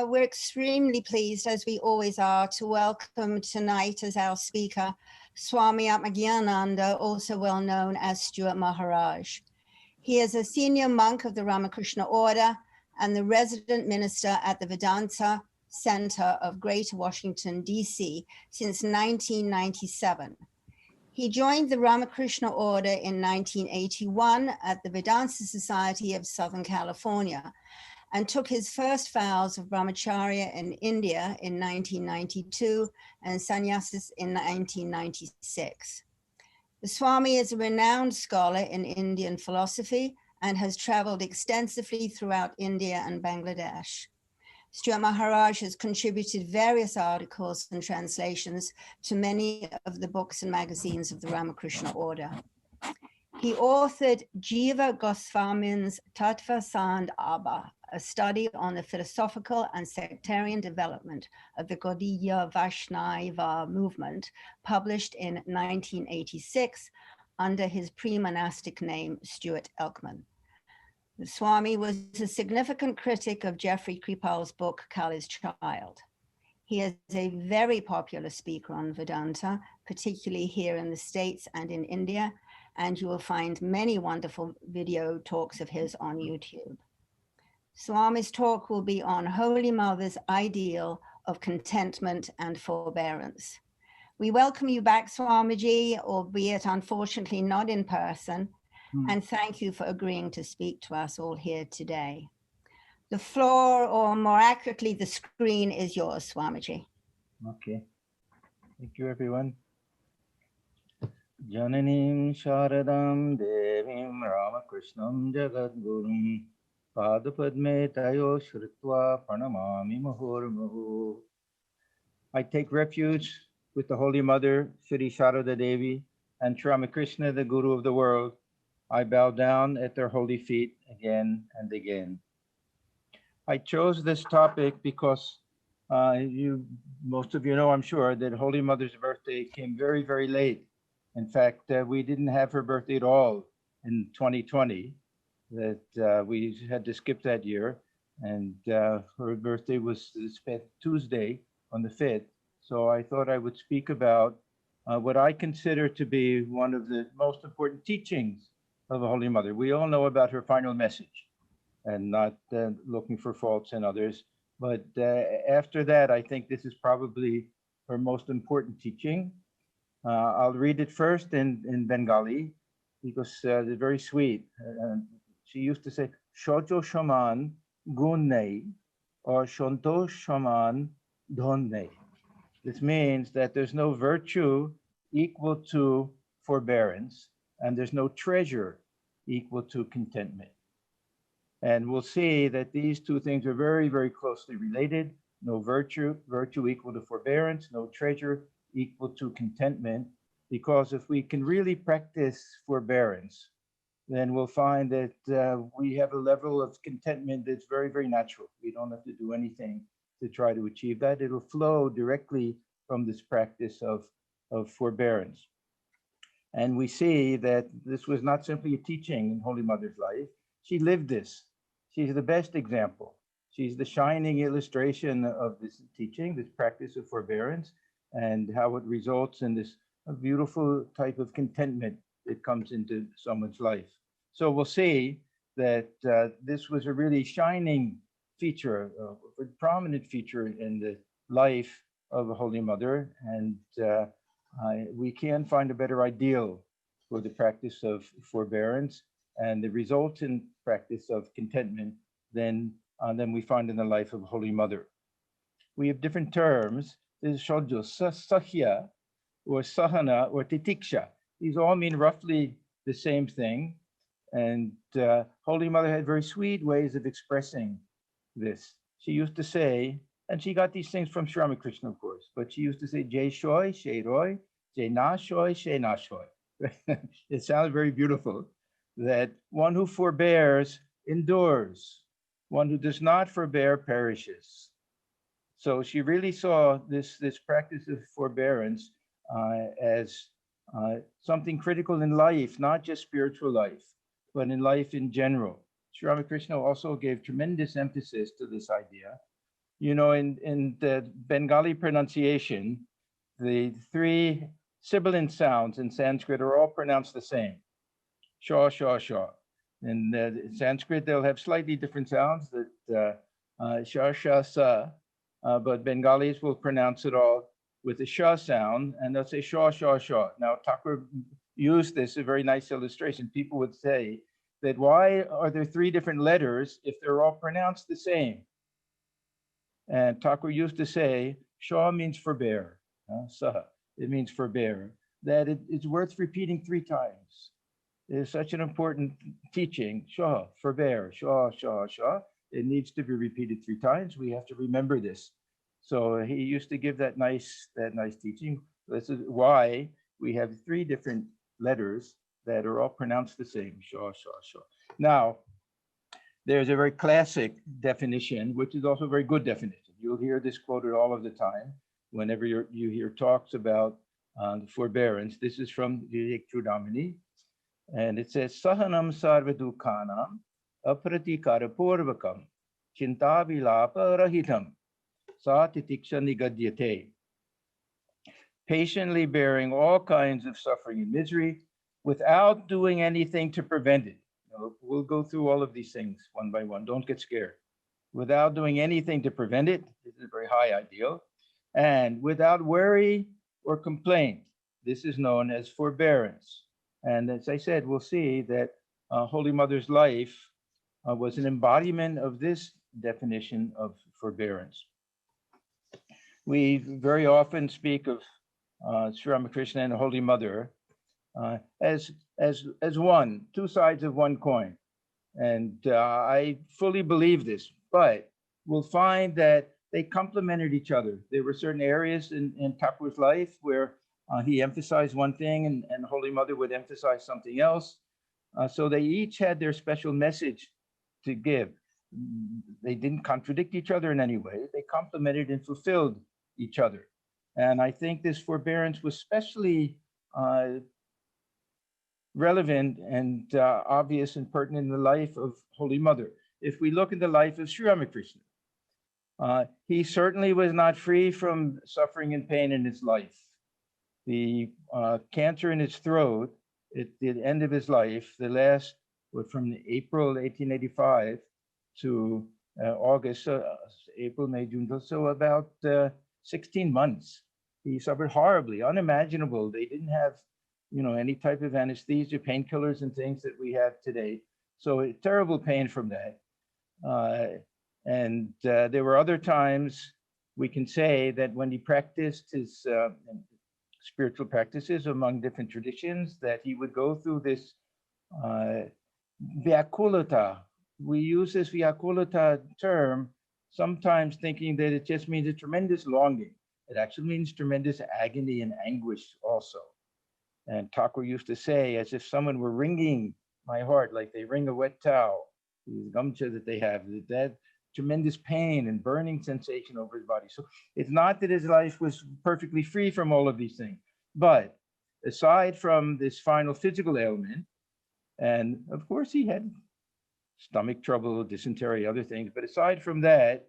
We're extremely pleased, as we always are, to welcome tonight as our speaker, Swami Atmajnanananda, also well known as Stuart Maharaj. He is a senior monk of the Ramakrishna Order and the resident minister at the Vedanta Center of Greater Washington, D.C. since 1997. He joined the Ramakrishna Order in 1981 at the Vedanta Society of Southern California, and took his first vows of brahmacharya in India in 1992 and sannyasis in 1996. The Swami is a renowned scholar in Indian philosophy and has traveled extensively throughout India and Bangladesh. Stuart Maharaj has contributed various articles and translations to many of the books and magazines of the Ramakrishna Order. He authored Jiva Goswamin's Tattva Sand Abha, a study on the philosophical and sectarian development of the Gaudiya Vaishnava movement, published in 1986 under his pre-monastic name, Stuart Elkman. The Swami was a significant critic of Jeffrey Kripal's book, Kali's Child. He is a very popular speaker on Vedanta, particularly here in the States and in India, and you will find many wonderful video talks of his on YouTube. Swami's talk will be on Holy Mother's ideal of contentment and forbearance. We welcome you back, Swamiji, albeit unfortunately not in person, and thank you for agreeing to speak to us all here today. The floor, or more accurately, the screen, is yours, Swamiji. Okay. Thank you, everyone. Jananim Sharadam Devim Ramakrishnam Jagadgurum Padapadme Tayo Shritva Pranamami Muhurmuhu. I take refuge with the Holy Mother, Shri Sharada Devi, and Sri Ramakrishna, the Guru of the world. I bow down at their holy feet again and again. I chose this topic because most of you know, I'm sure, that Holy Mother's birthday came very, very late. In fact, we didn't have her birthday at all in 2020, that we had to skip that year. And her birthday was this Tuesday on the 5th. So I thought I would speak about what I consider to be one of the most important teachings of the Holy Mother. We all know about her final message and not looking for faults in others. But after that, I think this is probably her most important teaching. I'll read it first in Bengali because it's very sweet. She used to say, Shojo shaman gun nei or shonto shaman dhon nei. This means that there's no virtue equal to forbearance, and there's no treasure equal to contentment. And we'll see that these two things are very, very closely related. No virtue equal to forbearance, no treasure equal to contentment, because if we can really practice forbearance, then we'll find that we have a level of contentment that's very, very natural. We don't have to do anything to try to achieve that. It'll flow directly from this practice of forbearance. And we see that this was not simply a teaching in Holy Mother's life. She lived this. She's the best example. She's the shining illustration of this teaching, this practice of forbearance, and how it results in this beautiful type of contentment that comes into someone's life. So we'll see that this was a really shining feature, a prominent feature in the life of the Holy Mother, and we can't find a better ideal for the practice of forbearance and the resultant practice of contentment than we find in the life of Holy Mother. We have different terms. There's shojo, sahya, or sahana, or titiksha. These all mean roughly the same thing. And Holy Mother had very sweet ways of expressing this. She used to say, and she got these things from Sri Ramakrishna, of course, but she used to say, Jai shoy, she roy, Jai na shoy, she na shoy. It sounds very beautiful, that one who forbears endures, one who does not forbear perishes. So she really saw this practice of forbearance as something critical in life, not just spiritual life, but in life in general. Sri Ramakrishna also gave tremendous emphasis to this idea. You know, in the Bengali pronunciation, the three sibilant sounds in Sanskrit are all pronounced the same. Shaw, shaw, shaw. In Sanskrit, they'll have slightly different sounds that sha, sha, sa, but Bengalis will pronounce it all with the sha sound, and they'll say shaw, shaw, shaw. Now, Thakur used this, a very nice illustration. People would say that why are there three different letters if they're all pronounced the same? And Thakur used to say, shaw means forbear, saha, it means forbear, that it's worth repeating 3 times. It is such an important teaching, shaw, forbear, shaw, shaw, shaw. It needs to be repeated 3 times. We have to remember this. So he used to give that nice teaching. This is why we have 3 different letters that are all pronounced the same, shaw, shaw, shaw. Now, there's a very classic definition, which is also a very good definition. You'll hear this quoted all of the time whenever you hear talks about forbearance. This is from Vivek Chudamani, and it says, Sahanam sarva dukhanam apratikara purvakam chinta vilapa rahitam satitiksha nigadyate. Patiently bearing all kinds of suffering and misery without doing anything to prevent it. We'll go through all of these things one by one. Don't get scared. Without doing anything to prevent it, this is a very high ideal. And without worry or complaint, this is known as forbearance. And as I said, we'll see that Holy Mother's life was an embodiment of this definition of forbearance. We very often speak of Sri Ramakrishna and the Holy Mother as one, 2 sides of one coin. And I fully believe this, but we'll find that they complemented each other. There were certain areas in Thakur's life where he emphasized one thing and Holy Mother would emphasize something else. So they each had their special message to give. They didn't contradict each other in any way. They complemented and fulfilled each other. And I think this forbearance was especially relevant and obvious and pertinent in the life of Holy Mother. If we look at the life of Sri Ramakrishna, he certainly was not free from suffering and pain in his life. The cancer in his throat at the end of his life, the last, from April 1885 to August, April, May, June, so about 16 months. He suffered horribly, unimaginable. They didn't have, any type of anesthesia, painkillers and things that we have today. So terrible pain from that. And there were other times we can say that when he practiced his spiritual practices among different traditions, that he would go through this vyakulata. We use this vyakulata term sometimes thinking that it just means a tremendous longing. It actually means tremendous agony and anguish also. And Thakur used to say, as if someone were wringing my heart, like they wring a wet towel, the gamcha that they have, that tremendous pain and burning sensation over his body. So it's not that his life was perfectly free from all of these things, but aside from this final physical ailment, and of course he had stomach trouble, dysentery, other things, but aside from that,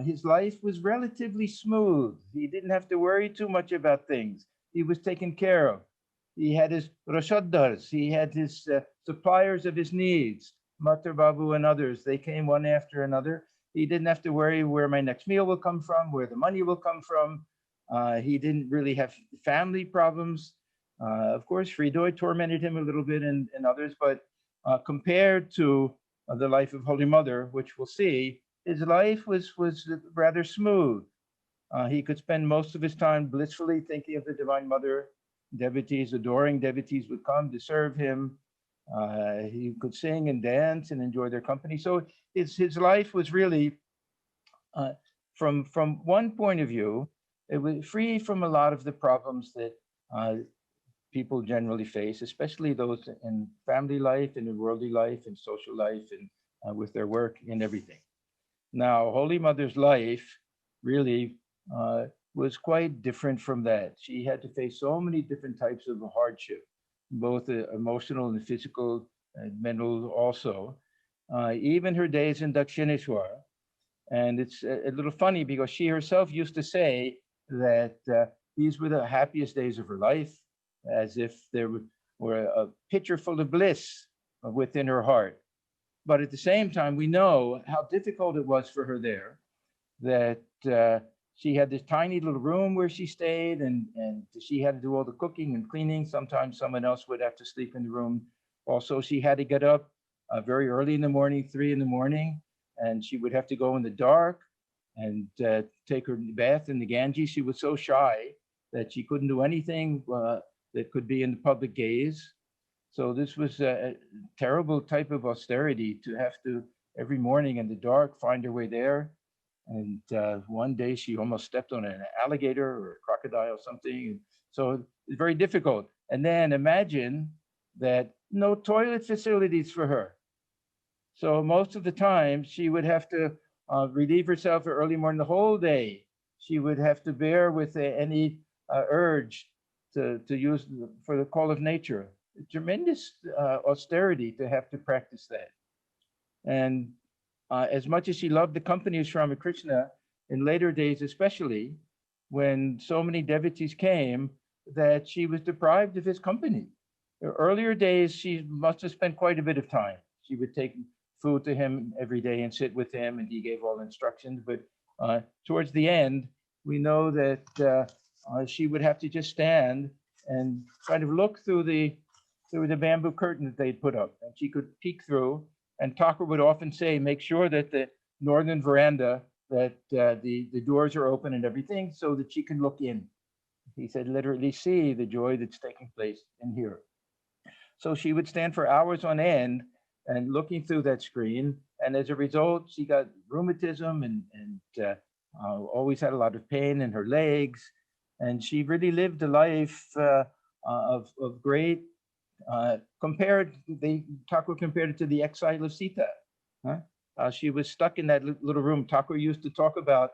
his life was relatively smooth. He didn't have to worry too much about things. He was taken care of. He had his rashaddars, he had his suppliers of his needs, Matar Babu and others. They came one after another. He didn't have to worry where my next meal will come from, where the money will come from. He didn't really have family problems. Of course, Fridoy tormented him a little bit and others, but compared to the life of Holy Mother, which we'll see, his life was rather smooth. He could spend most of his time blissfully thinking of the Divine Mother. Devotees, adoring devotees would come to serve him. He could sing and dance and enjoy their company. So his life was really, from one point of view, it was free from a lot of the problems that people generally face, especially those in family life and in worldly life and social life and with their work and everything. Now, Holy Mother's life really was quite different from that. She had to face so many different types of hardship, both emotional and physical and mental also. Even her days in Dakshineshwar. And it's a little funny because she herself used to say that these were the happiest days of her life, as if there were a pitcher full of bliss within her heart. But at the same time, we know how difficult it was for her there, that she had this tiny little room where she stayed, and she had to do all the cooking and cleaning. Sometimes someone else would have to sleep in the room. Also, she had to get up very early in the morning, 3 in the morning, and she would have to go in the dark and take her bath in the Ganges. She was so shy that she couldn't do anything that could be in the public gaze. So this was a terrible type of austerity, to have to every morning in the dark find her way there. And one day she almost stepped on an alligator or a crocodile or something. So it's very difficult. And then imagine that no toilet facilities for her. So most of the time she would have to relieve herself early morning the whole day. She would have to bear with any urge to use for the call of nature. Tremendous austerity to have to practice that. And as much as she loved the company of Sri Ramakrishna, in later days especially, when so many devotees came, that she was deprived of his company. In earlier days, she must have spent quite a bit of time. She would take food to him every day and sit with him, and he gave all instructions. But towards the end, we know that she would have to just stand and kind of look through the bamboo curtain that they'd put up, and she could peek through. And Thakur would often say, make sure that the northern veranda, that the doors are open and everything, so that she can look in. He said, literally see the joy that's taking place in here. So she would stand for hours on end and looking through that screen. And as a result, she got rheumatism and always had a lot of pain in her legs. And she really lived a life of great, Thakur compared it to the exile of Sita. She was stuck in that little room. Thakur used to talk about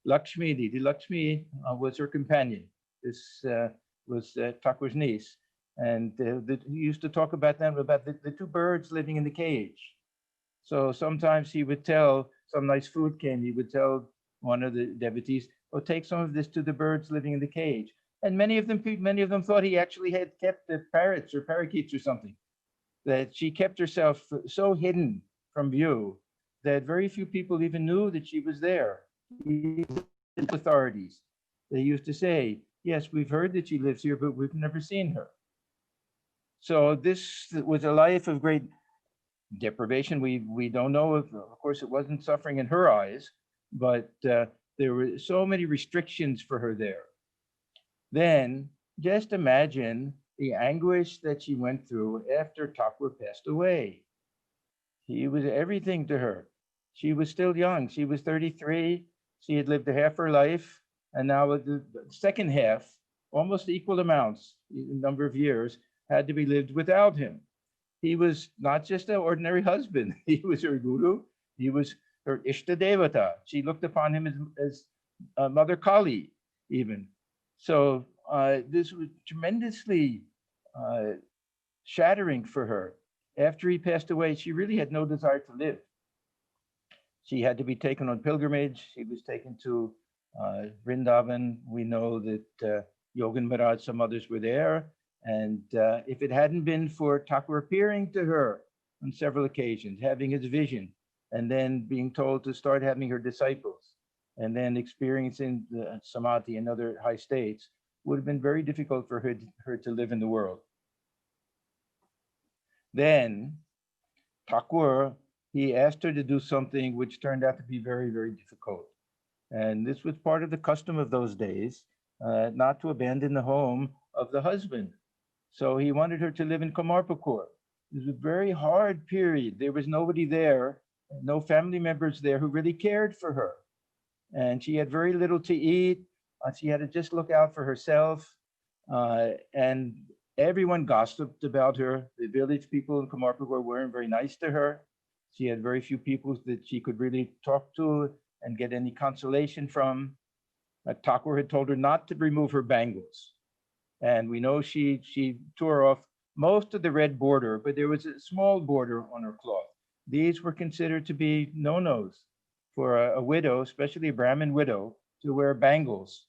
Lakshmi. The Lakshmi was her companion. This was Thakur's niece. And he used to talk about them, about the two birds living in the cage. So sometimes he would tell, some nice food came, he would tell one of the devotees, oh, take some of this to the birds living in the cage. And many of them thought he actually had kept the parrots or parakeets or something, that she kept herself so hidden from view that very few people even knew that she was there. Authorities, they used to say, yes, we've heard that she lives here, but we've never seen her. So this was a life of great deprivation. We don't know if, of course, it wasn't suffering in her eyes, but there were so many restrictions for her there. Then just imagine the anguish that she went through after Thakur passed away. He was everything to her. She was still young. She was 33. She had lived a half her life, and now the second half, almost equal amounts, number of years, had to be lived without him. He was not just an ordinary husband. He was her guru. He was her Ishta Devata. She looked upon him as Mother Kali, even. So this was tremendously shattering for her. After he passed away, she really had no desire to live. She had to be taken on pilgrimage. She was taken to Vrindavan. We know that Yogan Maharaj, some others were there. And if it hadn't been for Thakur appearing to her on several occasions, having his vision, and then being told to start having her disciples, and then experiencing the samadhi and other high states, would have been very difficult for her to live in the world. Then Thakur, he asked her to do something which turned out to be very, very difficult. And this was part of the custom of those days, not to abandon the home of the husband. So he wanted her to live in Kamarpukur. It was a very hard period. There was nobody there, no family members there who really cared for her. And she had very little to eat. She had to just look out for herself. And everyone gossiped about her. The village people in Kamarpukur weren't very nice to her. She had very few people that she could really talk to and get any consolation from. Thakur had told her not to remove her bangles. And we know she tore off most of the red border, but there was a small border on her cloth. These were considered to be no-nos for a widow, especially a Brahmin widow, to wear bangles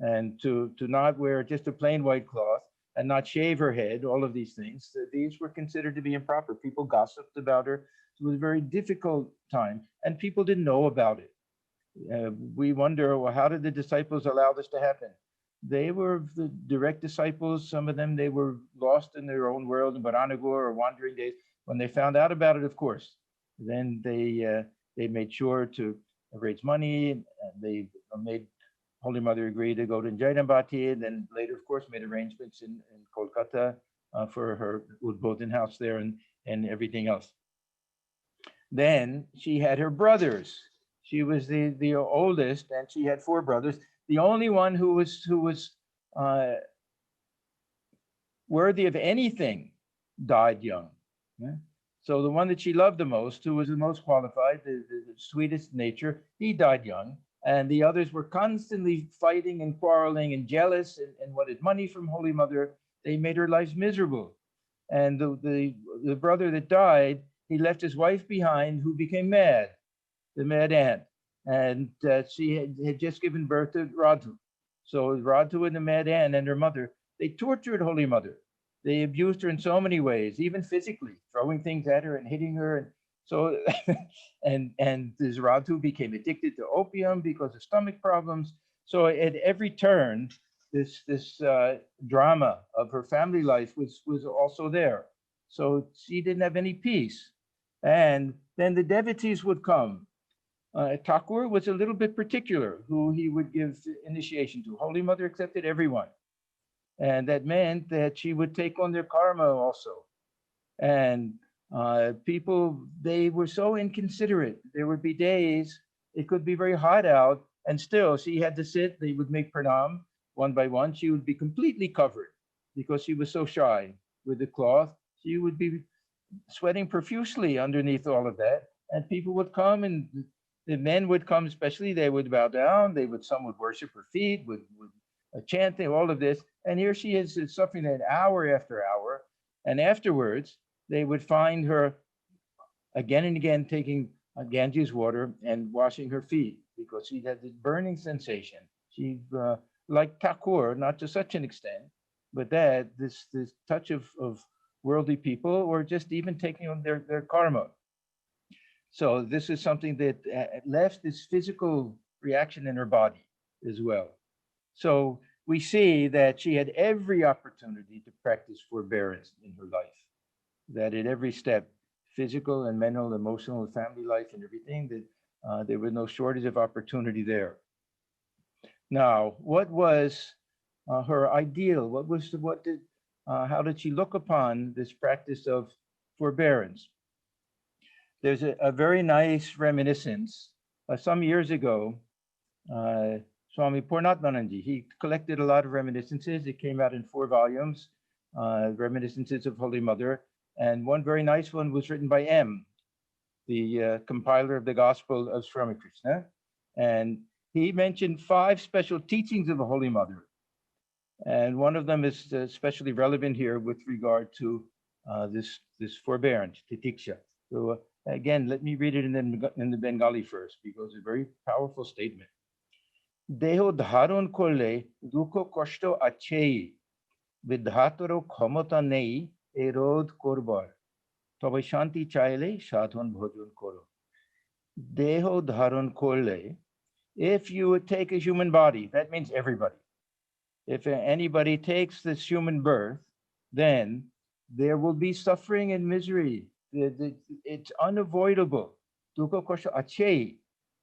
and to not wear just a plain white cloth and not shave her head, all of these things. These were considered to be improper. People gossiped about her. It was a very difficult time, and people didn't know about it. We wonder, well, how did the disciples allow this to happen? They were the direct disciples. Some of them, they were lost in their own world in Baranagur or wandering days. When they found out about it, of course, then they made sure to raise money. And they made Holy Mother agree to go to Jainabati, and then later, of course, made arrangements in Kolkata for her Udbodhan house there and everything else. Then she had her brothers. She was the oldest, and she had 4 brothers. The only one who was worthy of anything died young. Yeah? So the one that she loved the most, who was the most qualified, the sweetest nature, he died young. And the others were constantly fighting and quarreling and jealous and wanted money from Holy Mother. They made her lives miserable. And the brother that died, he left his wife behind, who became mad, the mad aunt. And she had just given birth to Radhu. So Radhu and the mad aunt and her mother, they tortured Holy Mother. They abused her in so many ways, even physically, throwing things at her and hitting her. And so, and this Radhu became addicted to opium because of stomach problems. So at every turn, this drama of her family life was also there. So she didn't have any peace. And then the devotees would come. Thakur was a little bit particular who he would give initiation to. Holy Mother accepted everyone. And that meant that she would take on their karma also. And people, they were so inconsiderate. There would be days, it could be very hot out, and still she had to sit. They would make pranam one by one. She would be completely covered because she was so shy with the cloth. She would be sweating profusely underneath all of that. And people would come, and the men would come, especially, they would bow down. Some would worship her feet, would chanting, all of this. And here she is suffering that hour after hour. And afterwards, they would find her again and again taking Ganges water and washing her feet because she had this burning sensation. She, like Thakur, not to such an extent, but that this touch of worldly people, or just even taking on their karma. So this is something that left this physical reaction in her body as well. So we see that she had every opportunity to practice forbearance in her life, that at every step, physical and mental, emotional, family life and everything, that there was no shortage of opportunity there. Now, what was her ideal? How did she look upon this practice of forbearance? There's a very nice reminiscence. Some years ago, Swami Atmajnanananda, he collected a lot of reminiscences. It came out in 4 volumes, Reminiscences of Holy Mother. And one very nice one was written by M, the compiler of the Gospel of Sri Ramakrishna. And he mentioned 5 special teachings of the Holy Mother. And one of them is especially relevant here with regard to this forbearance, titiksha. So again, let me read it in the Bengali first, because it's a very powerful statement. Deho dharon korle dukho koshto achei, vidhataro khamata nei erod korbar, tobe shanti chaile sadhan bhojan koro. Deho dharon korle, if you would take a human body, that means everybody. If anybody takes this human birth, then there will be suffering and misery. It's unavoidable. Dukho koshto achei.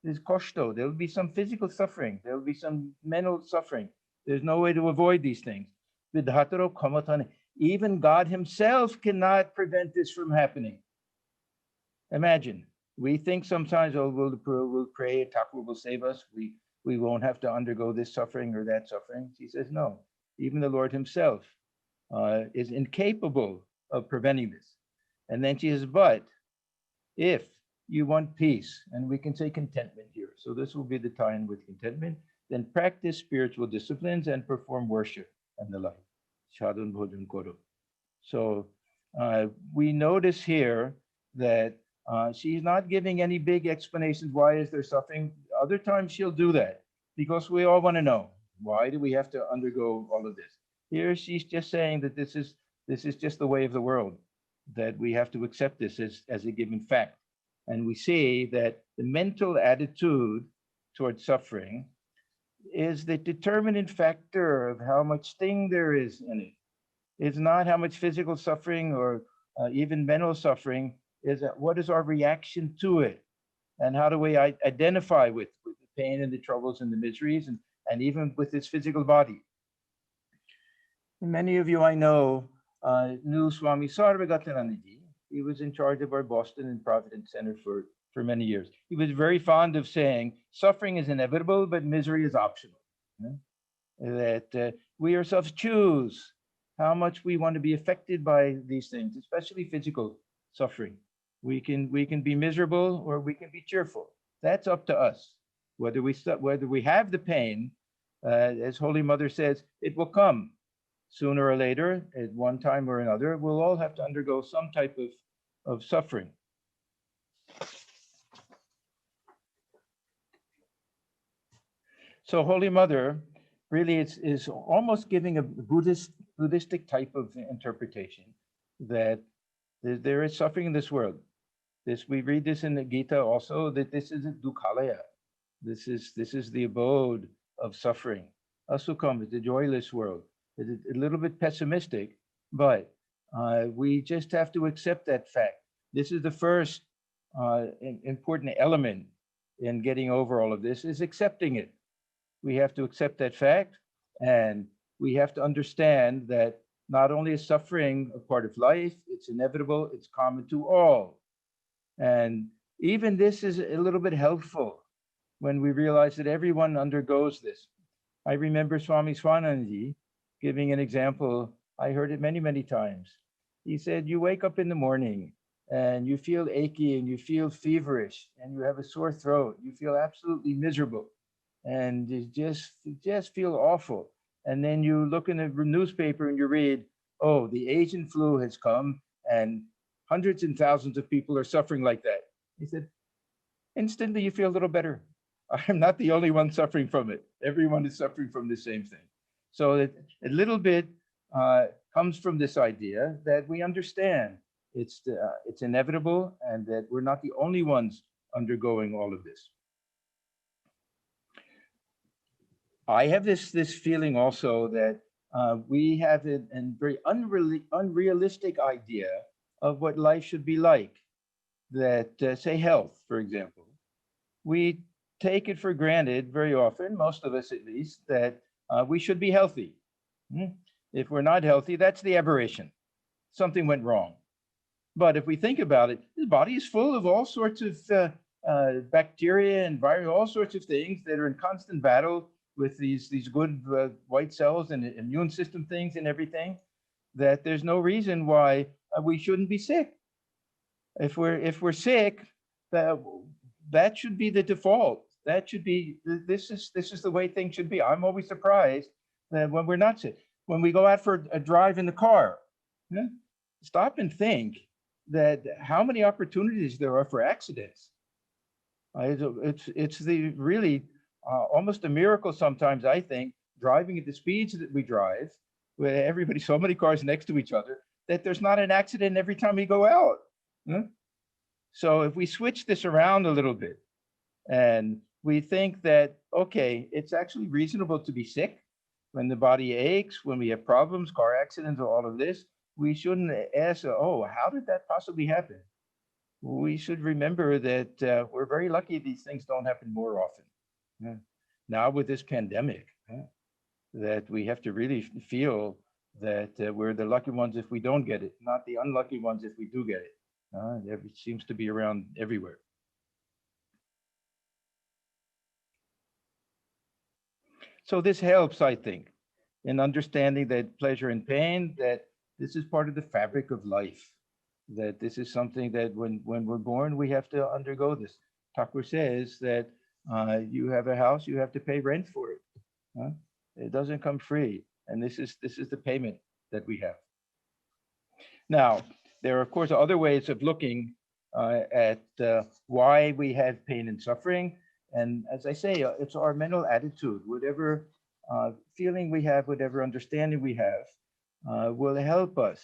There's koshto. There will be some physical suffering. There will be some mental suffering. There's no way to avoid these things. Vidhataro kamatane. Even God himself cannot prevent this from happening. Imagine, we think sometimes, oh, we'll pray, Thakur will save us. We won't have to undergo this suffering or that suffering. He says, no, even the Lord himself is incapable of preventing this. And then she says, but if you want peace, and we can say contentment here. So this will be the tie-in with contentment. then practice spiritual disciplines and perform worship and the like. Sadhan bhojan koro. So we notice here that she's not giving any big explanations. Why is there suffering? Other times she'll do that because we all want to know, why do we have to undergo all of this? Here she's just saying that this is just the way of the world, that we have to accept this as a given fact. And we see that the mental attitude towards suffering is the determinant factor of how much sting there is in it. It's not how much physical suffering or even mental suffering is. What is our reaction to it, and how do we identify with the pain and the troubles and the miseries, and even with this physical body? Many of you I know knew Swami Sarvapriyananda. He was in charge of our Boston and Providence Center for many years. He was very fond of saying, suffering is inevitable, but misery is optional. That we ourselves choose how much we want to be affected by these things, especially physical suffering. We can be miserable or we can be cheerful. That's up to us. Whether we have the pain, as Holy Mother says, it will come sooner or later, at one time or another. We'll all have to undergo some type of suffering. So Holy Mother really is almost giving a Buddhistic type of interpretation that there is suffering in this world. We read this in the Gita also, that this is a dukhalaya. This is the abode of suffering. Asukam is the joyless world. It's a little bit pessimistic, but we just have to accept that fact. This is the first important element in getting over all of this, is accepting it. We have to accept that fact, and we have to understand that not only is suffering a part of life, it's inevitable, it's common to all. And even this is a little bit helpful when we realize that everyone undergoes this. I remember Swami Swananji giving an example. I heard it many, many times. He said, you wake up in the morning and you feel achy and you feel feverish and you have a sore throat. You feel absolutely miserable and you just feel awful. And then you look in the newspaper and you read, oh, the Asian flu has come and hundreds and thousands of people are suffering like that. He said, instantly you feel a little better. I'm not the only one suffering from it. Everyone is suffering from the same thing. So a little bit comes from this idea that we understand it's inevitable and that we're not the only ones undergoing all of this. I have this feeling also that we have a very unrealistic idea of what life should be like. That, say, health, for example. We take it for granted very often, most of us at least, that we should be healthy. If we're not healthy, that's the aberration. Something went wrong. But if we think about it, the body is full of all sorts of bacteria and virus, all sorts of things that are in constant battle with these good white cells and immune system things and everything, that there's no reason why we shouldn't be sick. If we're sick, that should be the default. That should be, this is the way things should be. I'm always surprised that when we're not sick, when we go out for a drive in the car, stop and think that how many opportunities there are for accidents. It's the really almost a miracle sometimes, I think, driving at the speeds that we drive, where everybody, so many cars next to each other, that there's not an accident every time we go out. So if we switch this around a little bit and we think that, okay, it's actually reasonable to be sick when the body aches, when we have problems, car accidents, or all of this, we shouldn't ask, oh, how did that possibly happen? We should remember that we're very lucky these things don't happen more often. Now with this pandemic, that we have to really feel that we're the lucky ones if we don't get it, not the unlucky ones if we do get it. It seems to be around everywhere. So this helps, I think, in understanding that pleasure and pain, that this is part of the fabric of life, that this is something that when we're born, we have to undergo this. Thakur says that You have a house, you have to pay rent for it. Huh? It doesn't come free, and this is the payment that we have. Now, there are of course other ways of looking at why we have pain and suffering, and as I say, it's our mental attitude. Whatever feeling we have, whatever understanding we have, will help us.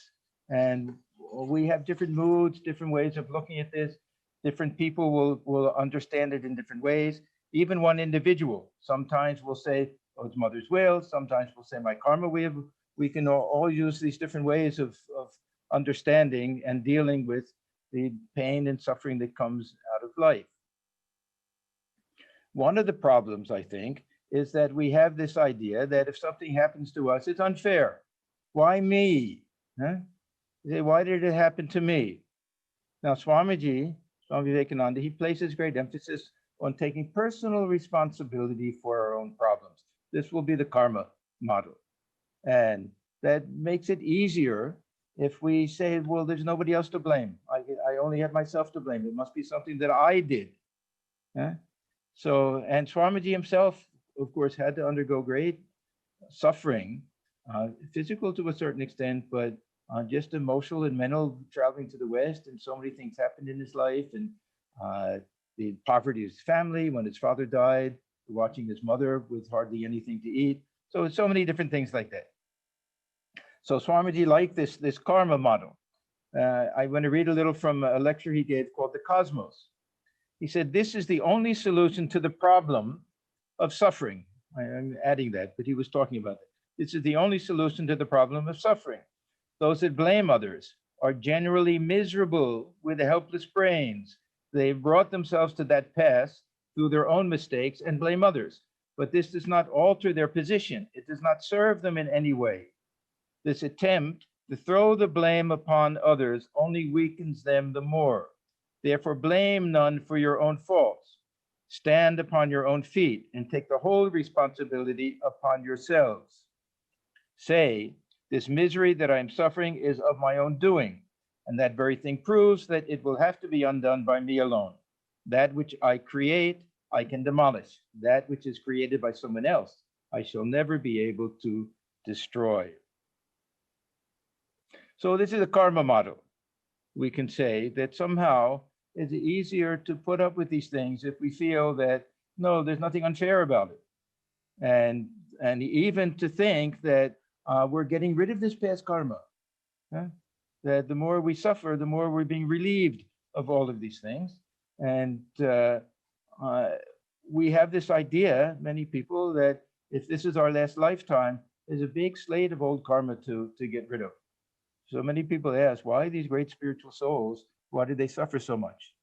And we have different moods, different ways of looking at this. Different people will understand it in different ways. Even one individual sometimes will say, oh, it's mother's will. Sometimes we'll say my karma. We can all use these different ways of understanding and dealing with the pain and suffering that comes out of life. One of the problems, I think, is that we have this idea that if something happens to us, it's unfair. Why me? Huh? Why did it happen to me? Now, Swami Vivekananda, he places great emphasis on taking personal responsibility for our own problems. This will be the karma model. And that makes it easier if we say, well, there's nobody else to blame. I only have myself to blame. It must be something that I did. Huh? So, and Swamiji himself, of course, had to undergo great suffering, physical to a certain extent, but just emotional and mental, traveling to the West, and so many things happened in his life, and the poverty of his family when his father died, watching his mother with hardly anything to eat. So it's so many different things like that. So Swamiji liked this karma model. I want to read a little from a lecture he gave called The Cosmos. He said, this is the only solution to the problem of suffering. I'm adding that, but he was talking about it. This is the only solution to the problem of suffering. Those that blame others are generally miserable with helpless brains. They've brought themselves to that pass through their own mistakes and blame others. But this does not alter their position. It does not serve them in any way. This attempt to throw the blame upon others only weakens them the more. Therefore, blame none for your own faults. Stand upon your own feet and take the whole responsibility upon yourselves. Say, this misery that I am suffering is of my own doing, and that very thing proves that it will have to be undone by me alone. That which I create, I can demolish. That which is created by someone else, I shall never be able to destroy. So this is a karma model. We can say that somehow it's easier to put up with these things if we feel that, no, there's nothing unfair about it. And even to think that we're getting rid of this past karma. That the more we suffer, the more we're being relieved of all of these things. And we have this idea, many people, that if this is our last lifetime, there's a big slate of old karma to get rid of. So many people ask, why these great spiritual souls, why did they suffer so much?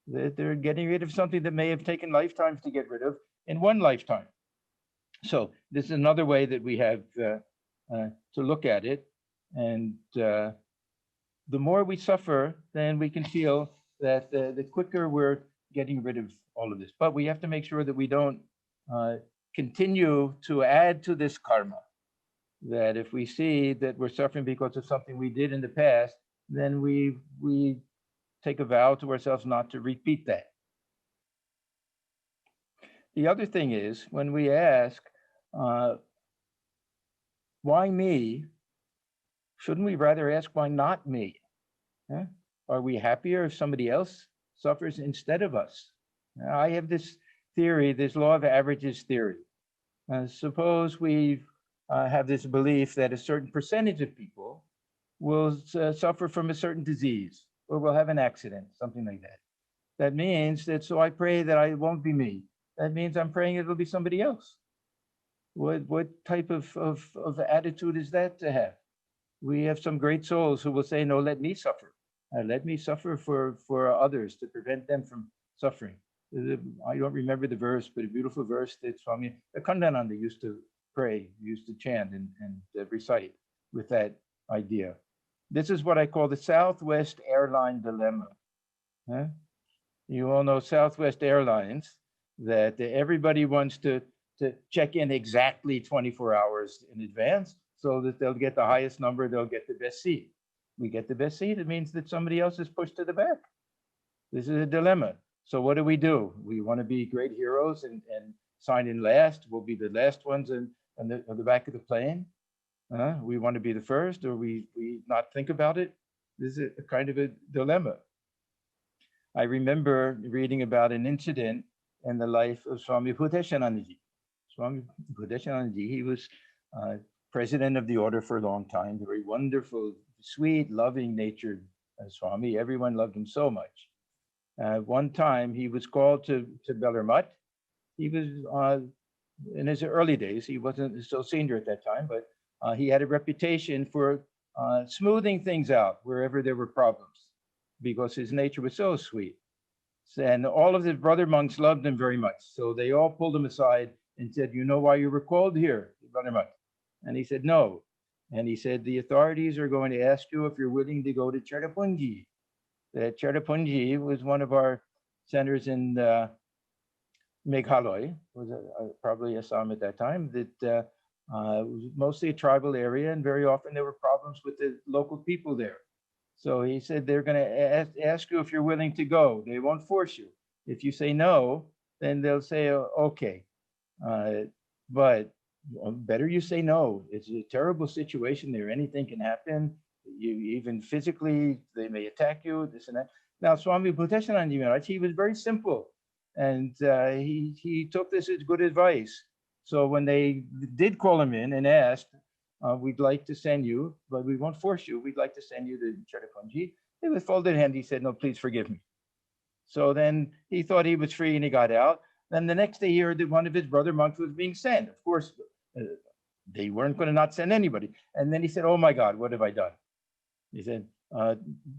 They're getting rid of something that may have taken lifetimes to get rid of in one lifetime. So this is another way that we have to look at it. And the more we suffer, then we can feel that the quicker we're getting rid of all of this. But we have to make sure that we don't continue to add to this karma. That if we see that we're suffering because of something we did in the past, then we take a vow to ourselves not to repeat that. The other thing is, when we ask, why me? Shouldn't we rather ask, why not me? Huh? Are we happier if somebody else suffers instead of us? I have this theory, this law of averages theory. Suppose we have this belief that a certain percentage of people will suffer from a certain disease or will have an accident, something like that. That means that, so I pray that it won't be me. That means I'm praying it'll be somebody else. What type of attitude is that to have? We have some great souls who will say, no, let me suffer. Let me suffer for others to prevent them from suffering. I don't remember the verse, but a beautiful verse that Swami Atmajnanananda used to pray, used to chant and recite with that idea. This is what I call the Southwest airline dilemma. Huh? You all know Southwest Airlines, that everybody wants to check in exactly 24 hours in advance so that they'll get the highest number, they'll get the best seat. We get the best seat, it means that somebody else is pushed to the back. This is a dilemma. So what do? We want to be great heroes and sign in last. We'll be the last ones on the back of the plane. We want to be the first, or we not think about it. This is a kind of a dilemma. I remember reading about an incident in the life of Swami Bhuteshanandaji. Swami Bhuteshanandaji, he was president of the order for a long time, very wonderful, sweet, loving natured Swami. Everyone loved him so much. One time he was called to Bellarmut. He was in his early days, he wasn't still senior at that time, but he had a reputation for smoothing things out wherever there were problems because his nature was so sweet. And all of his brother monks loved him very much. So they all pulled him aside and said, "You know why you were called here, Bellarmut?" And he said, "No." And he said, "The authorities are going to ask you if you're willing to go to Cherrapunji." Cherrapunji was one of our centers in Meghalaya, was probably Assam at that time, that was mostly a tribal area, and very often there were problems with the local people there. So he said, they're going to ask you if you're willing to go. They won't force you. If you say no, then they'll say, okay. But better you say no. It's a terrible situation there. Anything can happen. You even physically, they may attack you, this and that. Now, Swami Bhuteshananda Maharaj, he was very simple, and he took this as good advice. So when they did call him in and asked, "We'd like to send you, but we won't force you. We'd like to send you to Cherrapunji," with folded hand, he said, "No, please forgive me." So then he thought he was free and he got out. Then the next day he heard that one of his brother monks was being sent. Of course, they weren't going to not send anybody. And then he said, "Oh my God, what have I done?" He said,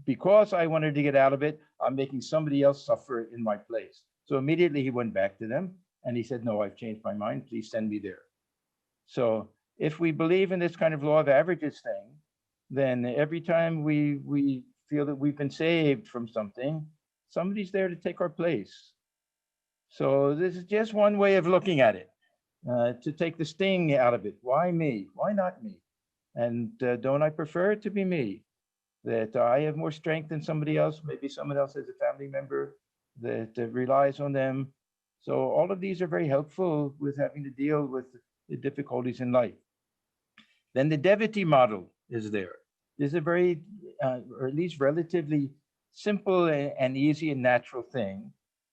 "Because I wanted to get out of it, I'm making somebody else suffer in my place." So immediately he went back to them and he said, "No, I've changed my mind. Please send me there." So if we believe in this kind of law of averages thing, then every time we feel that we've been saved from something, somebody's there to take our place. So this is just one way of looking at it, to take the sting out of it. Why me? Why not me? And don't I prefer it to be me? That I have more strength than somebody else. Maybe someone else has a family member that relies on them. So all of these are very helpful with having to deal with the difficulties in life. Then the devotee model is there. This is a very, or at least relatively simple and easy and natural thing,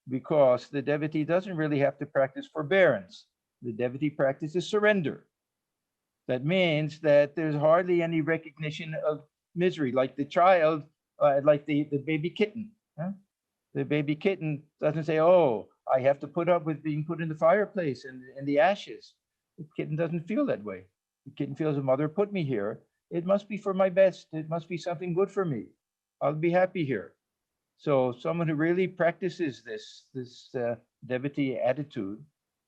because the devotee doesn't really have to practice forbearance. The devotee practices surrender. That means that there's hardly any recognition of misery, like the child, like the baby kitten. Huh? The baby kitten doesn't say, "Oh, I have to put up with being put in the fireplace and the ashes." The kitten doesn't feel that way. The kitten feels, "A mother put me here. It must be for my best. It must be something good for me. I'll be happy here." So someone who really practices this devotee attitude,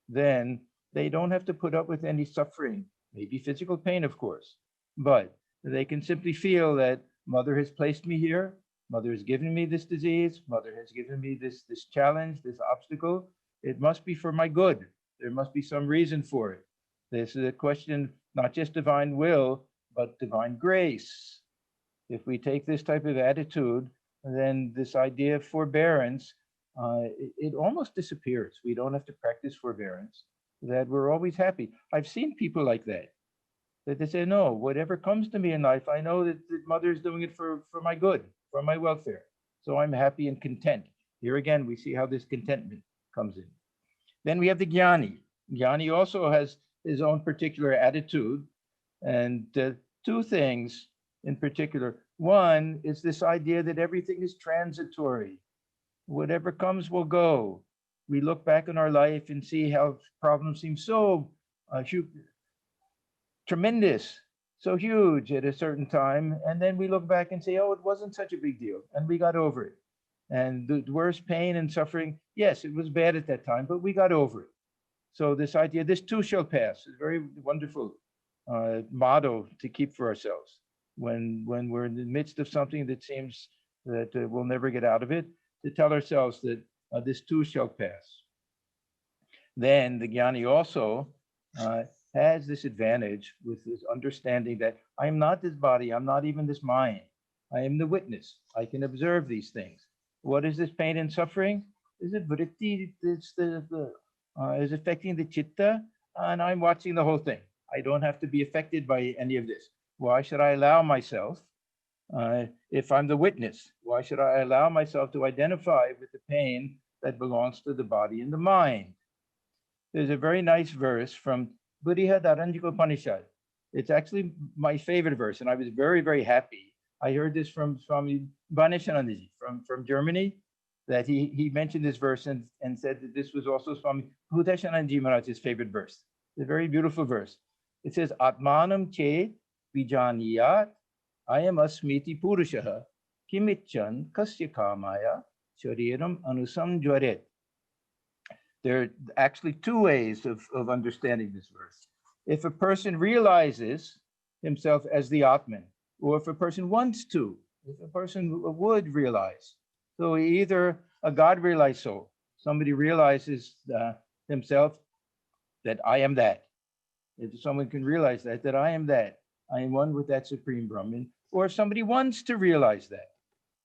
then they don't have to put up with any suffering, maybe physical pain, of course, but they can simply feel that mother has placed me here. Mother has given me this disease. Mother has given me this challenge, this obstacle. It must be for my good. There must be some reason for it. This is a question, not just divine will, but divine grace. If we take this type of attitude, then this idea of forbearance, it almost disappears. We don't have to practice forbearance, that we're always happy. I've seen people like that they say, "No, whatever comes to me in life, I know that mother is doing it for my good, for my welfare. So I'm happy and content." Here again, we see how this contentment comes in. Then we have the Jnani. Jnani also has his own particular attitude. And two things in particular. One is this idea that everything is transitory. Whatever comes will go. We look back in our life and see how problems seem so tremendous, so huge at a certain time. And then we look back and say, "Oh, it wasn't such a big deal. And we got over it." And the worst pain and suffering, yes, it was bad at that time, but we got over it. So this idea, "this too shall pass," is a very wonderful motto to keep for ourselves. When we're in the midst of something that seems that we'll never get out of it, to tell ourselves that this too shall pass. Then the Jnani also has this advantage with this understanding that I am not this body, I'm not even this mind. I am the witness. I can observe these things. What is this pain and suffering? There's a vritti that's is affecting the chitta, and I'm watching the whole thing. I don't have to be affected by any of this. Why should I allow myself, if I'm the witness, why should I allow myself to identify with the pain that belongs to the body and the mind? There's a very nice verse from Burihadaranjika Upanishad. It's actually my favorite verse, and I was very, very happy. I heard this from Swami Baneshanandaji from Germany, that he mentioned this verse and said that this was also Swami Bhuteshanandaji Maharaj's favorite verse. It's a very beautiful verse. It says, Atmanam che vijaniyat ayam asmiti purushaha kimichan kasya kamaya shariram anusamjvaret. There are actually two ways of understanding this verse. If a person realizes himself as the Atman, or if a person wants to, if a person would realize. So either a God-realized soul, somebody realizes himself that I am that. If someone can realize that I am that, I am one with that Supreme Brahman, or if somebody wants to realize that,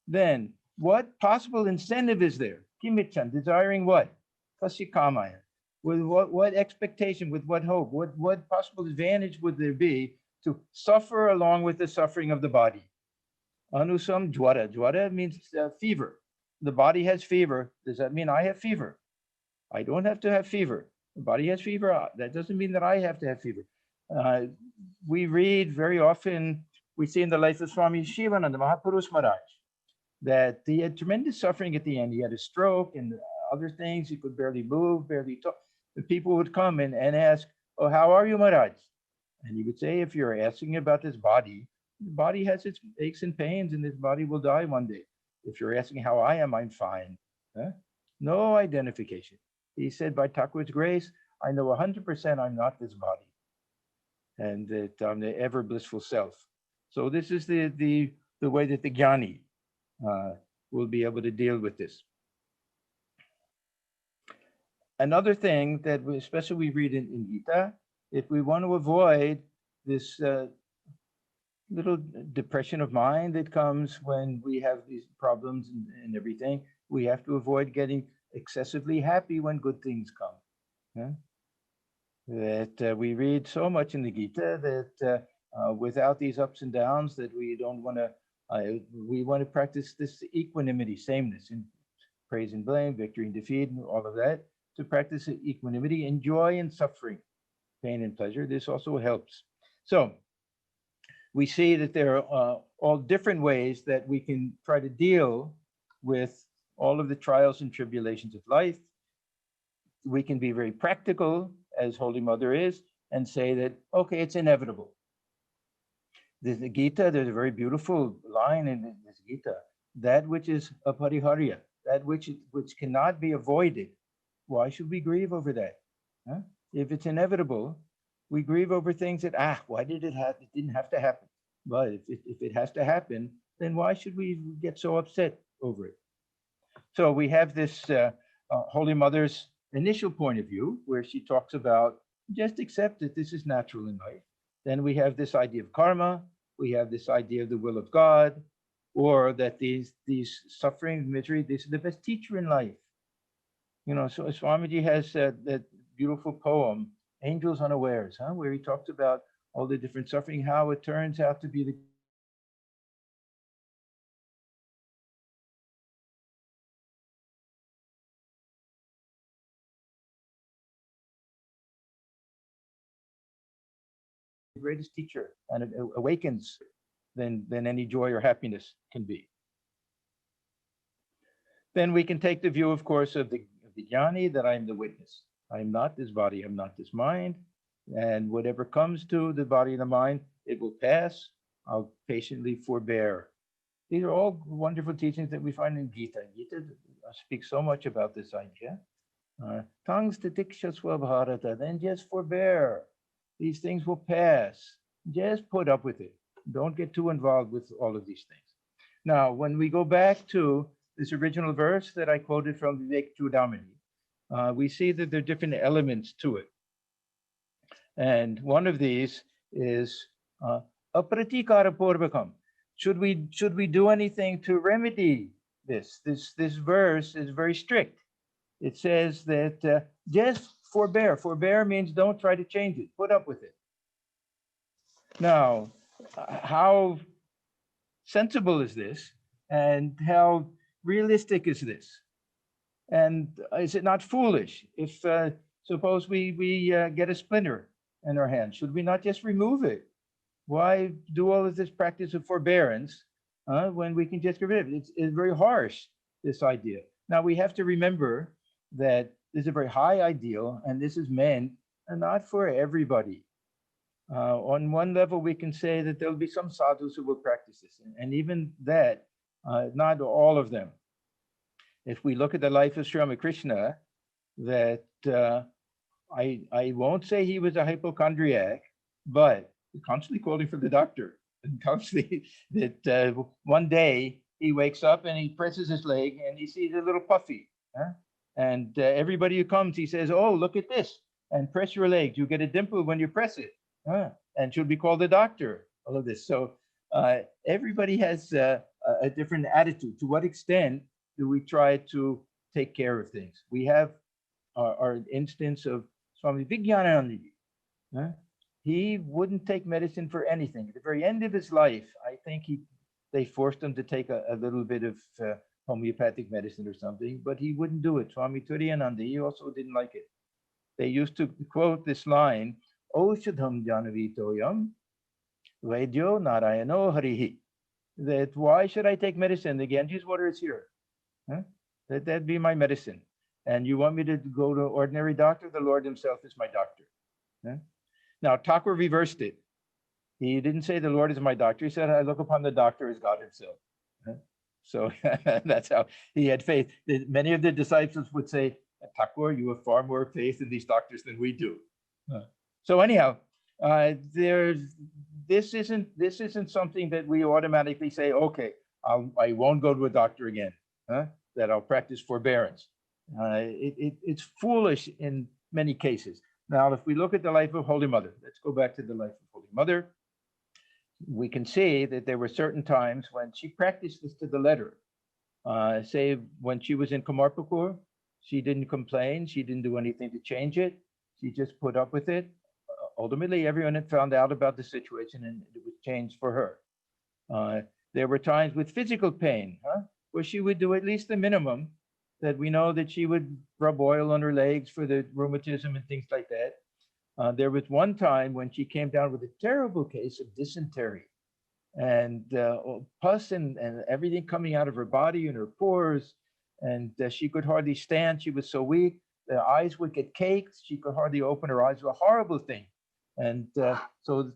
then what possible incentive is there? Kimichan, desiring what? Kasikamaya. With what expectation, with what hope, what possible advantage would there be to suffer along with the suffering of the body? Anusam jwara. Jwara means fever. The body has fever. Does that mean I have fever? I don't have to have fever. The body has fever. That doesn't mean that I have to have fever. We read very often, we see in the life of Swami Shivananda Mahapurush Maharaj, that he had tremendous suffering at the end. He had a stroke and other things. He could barely move, barely talk. The people would come and ask, oh, how are you, Maharaj? And he would say, if you're asking about this body, the body has its aches and pains, and this body will die one day. If you're asking how I am, I'm fine. Huh? No identification. He said, by Thakur's grace, I know 100% I'm not this body, and that I'm the ever blissful self. So this is the way that the jnani will be able to deal with this. Another thing that especially we read in Gita, if we want to avoid this little depression of mind that comes when we have these problems and everything, we have to avoid getting excessively happy when good things come. Yeah? That we read so much in the Gita that without these ups and downs, that we don't want to, we want to practice this equanimity, sameness, in praise and blame, victory and defeat, and all of that, to practice equanimity in joy and suffering, pain and pleasure. This also helps. So we see that there are all different ways that we can try to deal with all of the trials and tribulations of life. We can be very practical, as Holy Mother is, and say that, okay, it's inevitable. The Gita, there's a very beautiful line in this Gita, that which is apariharya, that which cannot be avoided. Why should we grieve over that? Huh? If it's inevitable, we grieve over things that, why did it happen? It didn't have to happen. But if it has to happen, then why should we get so upset over it? So we have this Holy Mother's initial point of view, where she talks about just accept that this is natural in life. Then we have this idea of karma. We have this idea of the will of God, or that these suffering, misery, this is the best teacher in life. You know, so Swamiji has that beautiful poem, Angels Unawares, where he talks about all the different suffering, how it turns out to be the greatest teacher, and it awakens than any joy or happiness can be. Then we can take the view, of course, of the jnani, that I am the witness. I am not this body, I'm not this mind, and whatever comes to the body and the mind, it will pass. I'll patiently forbear. These are all wonderful teachings that we find in Gita. Gita speaks so much about this idea. Tangs titikshasva bharata, then just forbear. These things will pass. Just put up with it. Don't get too involved with all of these things. Now, when we go back to this original verse that I quoted from Vivek Chudamani, we see that there are different elements to it. And one of these is apratikara purvakam. Should we do anything to remedy this? This verse is very strict. It says that just forbear. Forbear means don't try to change it. Put up with it. Now, how sensible is this? And how realistic is this? And is it not foolish? If suppose we get a splinter in our hand, should we not just remove it? Why do all of this practice of forbearance when we can just get rid of it? It's very harsh, this idea. Now we have to remember that this is a very high ideal, and this is meant not for everybody. On one level, we can say that there'll be some sadhus who will practice this, and even that, not all of them. If we look at the life of Sri Ramakrishna, that I won't say he was a hypochondriac, but constantly calling for the doctor, and constantly that one day he wakes up and he presses his leg and he sees a little puffy. And everybody who comes, he says, "Oh, look at this, and press your leg. You get a dimple when you press it. And should we call the doctor?" All of this. So everybody has a different attitude. To what extent do we try to take care of things? We have our instance of Swami Vijnanananda. He wouldn't take medicine for anything. At the very end of his life, I think they forced him to take a little bit of homeopathic medicine or something, but he wouldn't do it. Swami Turiyananda, he also didn't like it. They used to quote this line, "Oshadham janavitoyam, Vaidyo Narayano Harihi." That why should I take medicine? The Ganges water is here. That'd be my medicine. And you want me to go to ordinary doctor? The Lord himself is my doctor. Now, Thakur reversed it. He didn't say the Lord is my doctor. He said, I look upon the doctor as God himself. So that's how he had faith. Many of the disciples would say, Thakur, you have far more faith in these doctors than we do. So anyhow, this isn't something that we automatically say, okay, I won't go to a doctor again, that I'll practice forbearance. It's foolish in many cases. Now, if we look at the life of Holy Mother, let's go back to the life of Holy Mother. We can see that there were certain times when she practiced this to the letter. Say when she was in Kamarpukur, she didn't complain. She didn't do anything to change it. She just put up with it. Ultimately, everyone had found out about the situation and it was changed for her. There were times with physical pain, where she would do at least the minimum, that we know that she would rub oil on her legs for the rheumatism and things like that. There was one time when she came down with a terrible case of dysentery and pus and everything coming out of her body and her pores, and she could hardly stand. She was so weak. The eyes would get caked. She could hardly open her eyes. It was a horrible thing. And so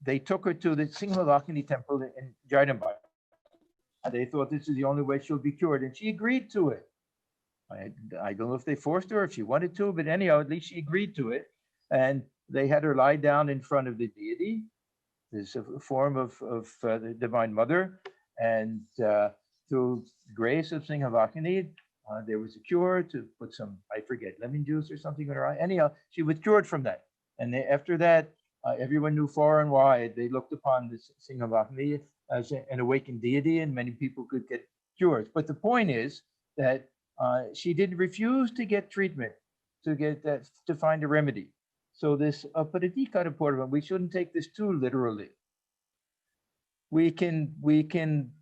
they took her to the Singhavakini temple in Jairambai. They thought this is the only way she'll be cured, and she agreed to it. I don't know if they forced her, if she wanted to, but anyhow, at least she agreed to it. And they had her lie down in front of the deity, this form of the Divine Mother, and through the grace of Singhavakini, there was a cure to put some, I forget, lemon juice or something in her eye. Anyhow, she was cured from that. And after that, everyone knew far and wide, they looked upon this Singhavakini as an awakened deity, and many people could get cures. But the point is that she didn't refuse to get treatment, to find a remedy. So this paradikaraporva, we shouldn't take this too literally. We can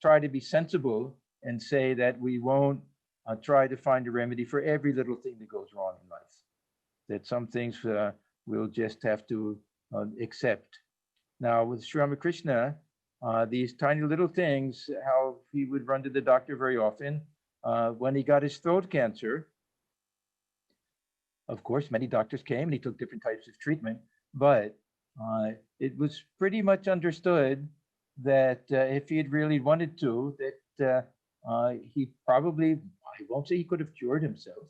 try to be sensible and say that we won't try to find a remedy for every little thing that goes wrong in life. That some things we'll just have to accept. Now with Sri Ramakrishna, these tiny little things, how he would run to the doctor very often. When he got his throat cancer, of course, many doctors came and he took different types of treatment, but it was pretty much understood that if he had really wanted to, that he probably, I won't say he could have cured himself,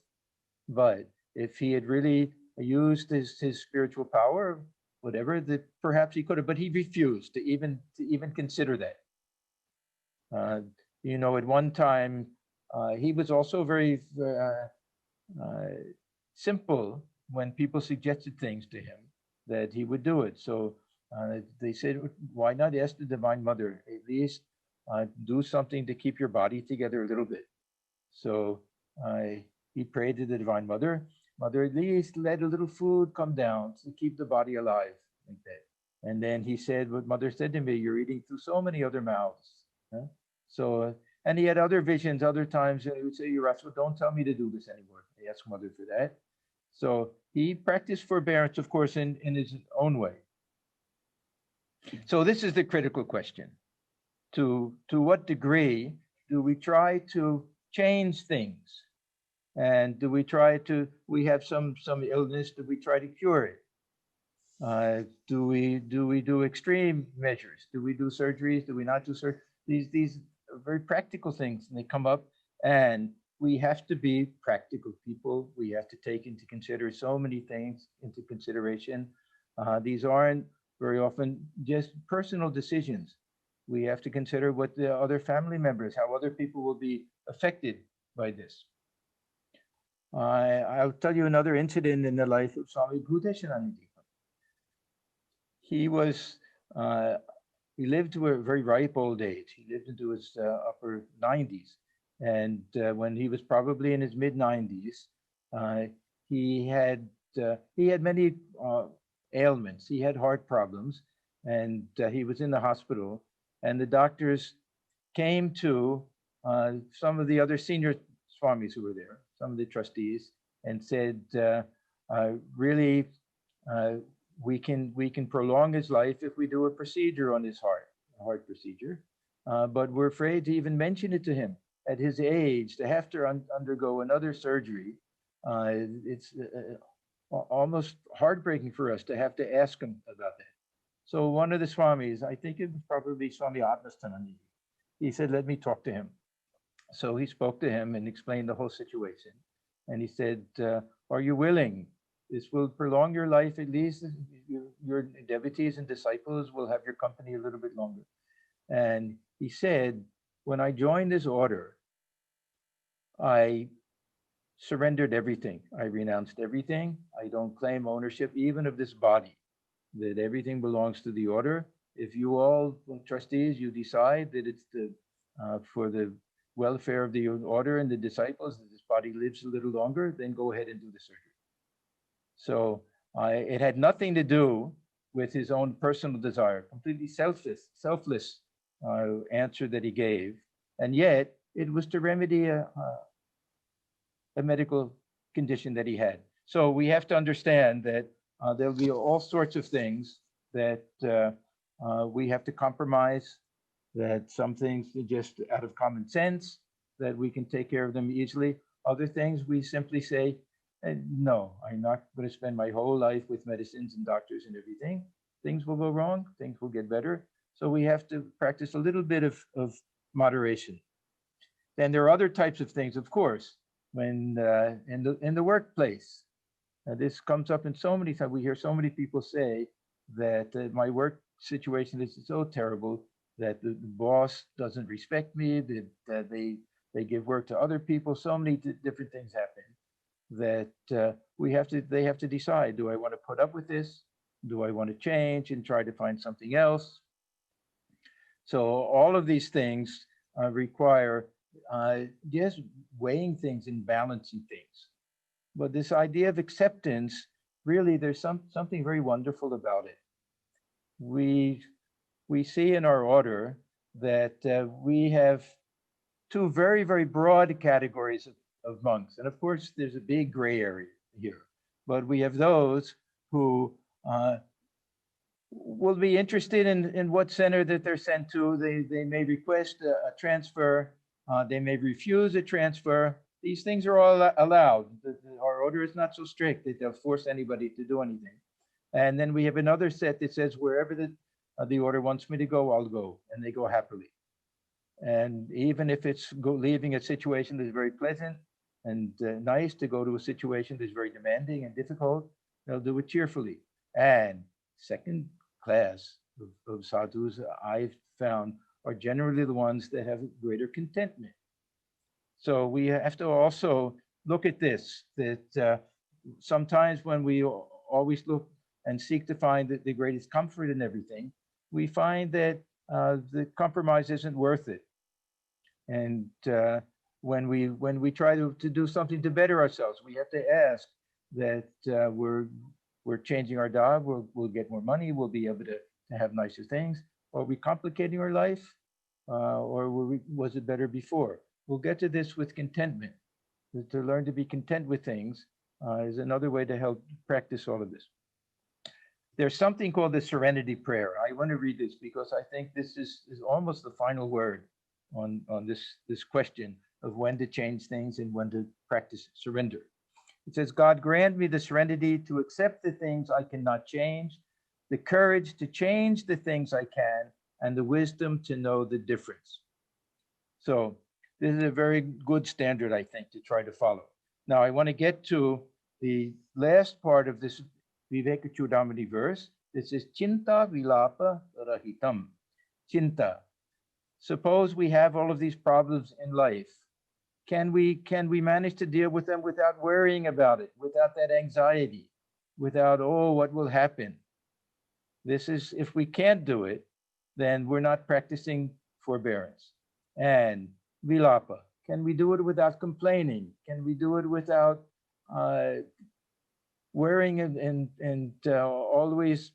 but if he had really used his spiritual power, whatever, that perhaps he could have, but he refused to even consider that. At one time, he was also very simple when people suggested things to him, that he would do it. So they said, why not ask the Divine Mother, at least do something to keep your body together a little bit. So he prayed to the Divine Mother. Mother, at least let a little food come down to keep the body alive, like that. And then he said, what Mother said to me, you're eating through so many other mouths. Huh? So, and he had other visions, other times, and he would say, Uraswa, don't tell me to do this anymore. I asked Mother for that. So he practiced forbearance, of course, in his own way. So this is the critical question. To what degree do we try to change things? And do we try to, we have some illness, do we try to cure it? Do we do extreme measures? Do we do surgeries? Do we not do surgery? These are very practical things, and they come up, and we have to be practical people. We have to take into consider so many things into consideration. These aren't very often just personal decisions. We have to consider what the other family members, how other people will be affected by this. I'll tell you another incident in the life of Swami Bhuteshananda. He was, he lived to a very ripe old age. He lived into his upper 90s. And when he was probably in his mid 90s, he had many ailments. He had heart problems, and he was in the hospital. And the doctors came to some of the other senior swamis who were there, some of the trustees, and said, really, we can prolong his life if we do a procedure on his heart, a heart procedure. But we're afraid to even mention it to him at his age, to have to undergo another surgery. It's almost heartbreaking for us to have to ask him about that. So one of the swamis, I think it was probably Swami Atmajnanananda, he said, let me talk to him. So he spoke to him and explained the whole situation. And he said, are you willing? This will prolong your life, at least your devotees and disciples will have your company a little bit longer. And he said, when I joined this order, I surrendered everything. I renounced everything. I don't claim ownership even of this body, that everything belongs to the order. If you all trustees, you decide that it's for the welfare of the order and the disciples, that this body lives a little longer, then go ahead and do the surgery. So it had nothing to do with his own personal desire, completely selfless answer that he gave. And yet it was to remedy a medical condition that he had. So we have to understand that there'll be all sorts of things that we have to compromise, that some things are just out of common sense, that we can take care of them easily. Other things we simply say, no, I'm not going to spend my whole life with medicines and doctors and everything. Things will go wrong, things will get better. So we have to practice a little bit of moderation. Then there are other types of things, of course, when in the workplace. This comes up in so many times. We hear so many people say that my work situation is so terrible that the boss doesn't respect me, that they give work to other people. So many different things happen that they have to decide, do I want to put up with this? Do I want to change and try to find something else? So all of these things require just weighing things and balancing things. But this idea of acceptance, really, there's something very wonderful about it. We see in our order that we have two very, very broad categories of monks. And of course, there's a big gray area here. But we have those who will be interested in what center that they're sent to. They may request a transfer. They may refuse a transfer. These things are all allowed. Our order is not so strict that they'll force anybody to do anything. And then we have another set that says, wherever the order wants me to go, I'll go. And they go happily. And even if it's leaving a situation that's very pleasant and nice, to go to a situation that's very demanding and difficult, they'll do it cheerfully. And second class of sadhus I've found are generally the ones that have greater contentment. So we have to also look at this, that sometimes when we always look and seek to find the greatest comfort in everything, we find that the compromise isn't worth it. And when we try to do something to better ourselves, we have to ask that we're changing our job, we'll get more money, we'll be able to have nicer things. Are we complicating our life, or was it better before? We'll get to this with contentment. To learn to be content with things is another way to help practice all of this. There's something called the serenity prayer. I want to read this because I think this is almost the final word on this question of when to change things and when to practice surrender. It says, God grant me the serenity to accept the things I cannot change, the courage to change the things I can, and the wisdom to know the difference. So this is a very good standard, I think, to try to follow. Now, I want to get to the last part of this Vivekachudamani verse. This is Chinta Vilapa Rahitam. Chinta. Suppose we have all of these problems in life. Can we manage to deal with them without worrying about it, without that anxiety, without, oh, what will happen? This is, if we can't do it, then we're not practicing forbearance. And vilapa, can we do it without complaining? Can we do it without worrying and always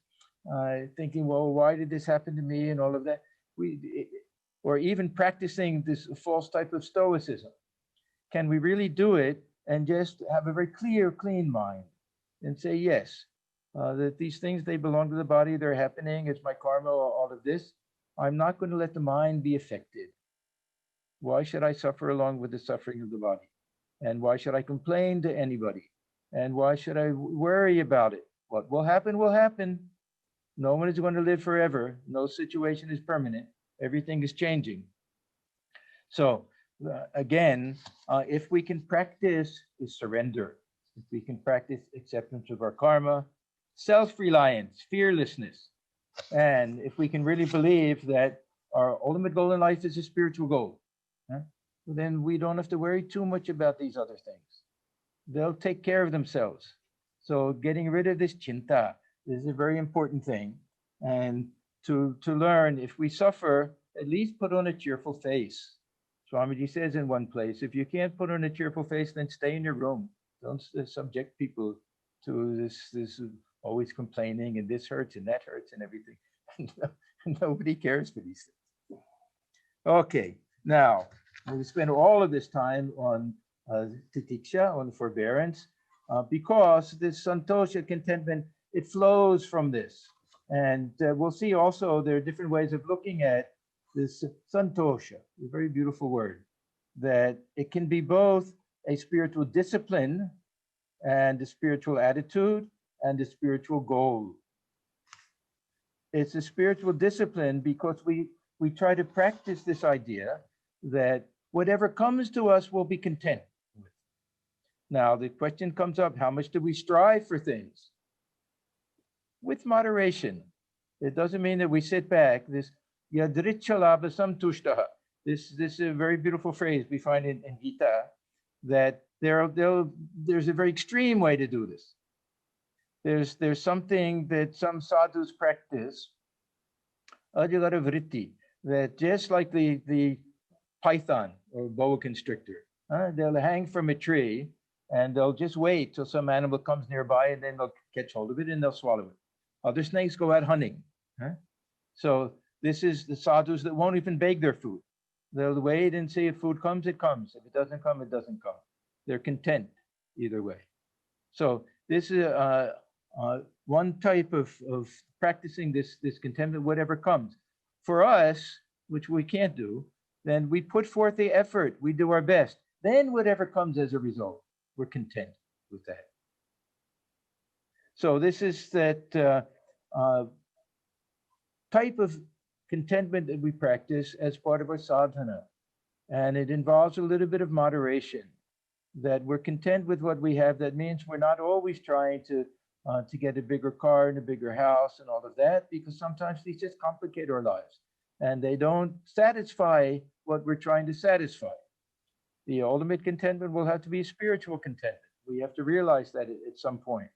thinking, well, why did this happen to me and all of that? Or even practicing this false type of stoicism. Can we really do it and just have a very clear, clean mind and say, yes, that these things, they belong to the body, they're happening, it's my karma, all of this. I'm not going to let the mind be affected. Why should I suffer along with the suffering of the body? And why should I complain to anybody? And why should I worry about it? What will happen will happen. No one is going to live forever. No situation is permanent. Everything is changing. So again, if we can practice surrender, if we can practice acceptance of our karma, self-reliance, fearlessness, and if we can really believe that our ultimate goal in life is a spiritual goal, then we don't have to worry too much about these other things. They'll take care of themselves. So getting rid of this chinta is a very important thing. And to learn, if we suffer, at least put on a cheerful face. Swamiji says in one place, if you can't put on a cheerful face, then stay in your room. Don't subject people to this always complaining and this hurts and that hurts and everything. Nobody cares for these things. Okay, now we spend all of this time on titiksha, on forbearance, because this santosha, contentment, it flows from this. And we'll see also there are different ways of looking at this santosha, a very beautiful word, that it can be both a spiritual discipline and a spiritual attitude and a spiritual goal. It's a spiritual discipline because we try to practice this idea that whatever comes to us we'll be content with. Now the question comes up, how much do we strive for things? With moderation. It doesn't mean that we sit back. This yadrichalabha samtushtaha. This is a very beautiful phrase we find in Gita, that there's a very extreme way to do this. There's something that some sadhus practice, adhigara vritti, that just like the python or boa constrictor, they'll hang from a tree and they'll just wait till some animal comes nearby and then they'll catch hold of it and they'll swallow it. Other snakes go out hunting. So this is the sadhus that won't even beg their food. They'll wait and see if food comes, it comes. If it doesn't come, it doesn't come. They're content either way. So this is one type of practicing this contentment, whatever comes. For us, which we can't do, then we put forth the effort, we do our best. Then whatever comes as a result, we're content with that. So this is that type of contentment that we practice as part of our sadhana. And it involves a little bit of moderation, that we're content with what we have. That means we're not always trying to get a bigger car and a bigger house and all of that, because sometimes these just complicate our lives and they don't satisfy what we're trying to satisfy. The ultimate contentment will have to be spiritual contentment. We have to realize that at some point.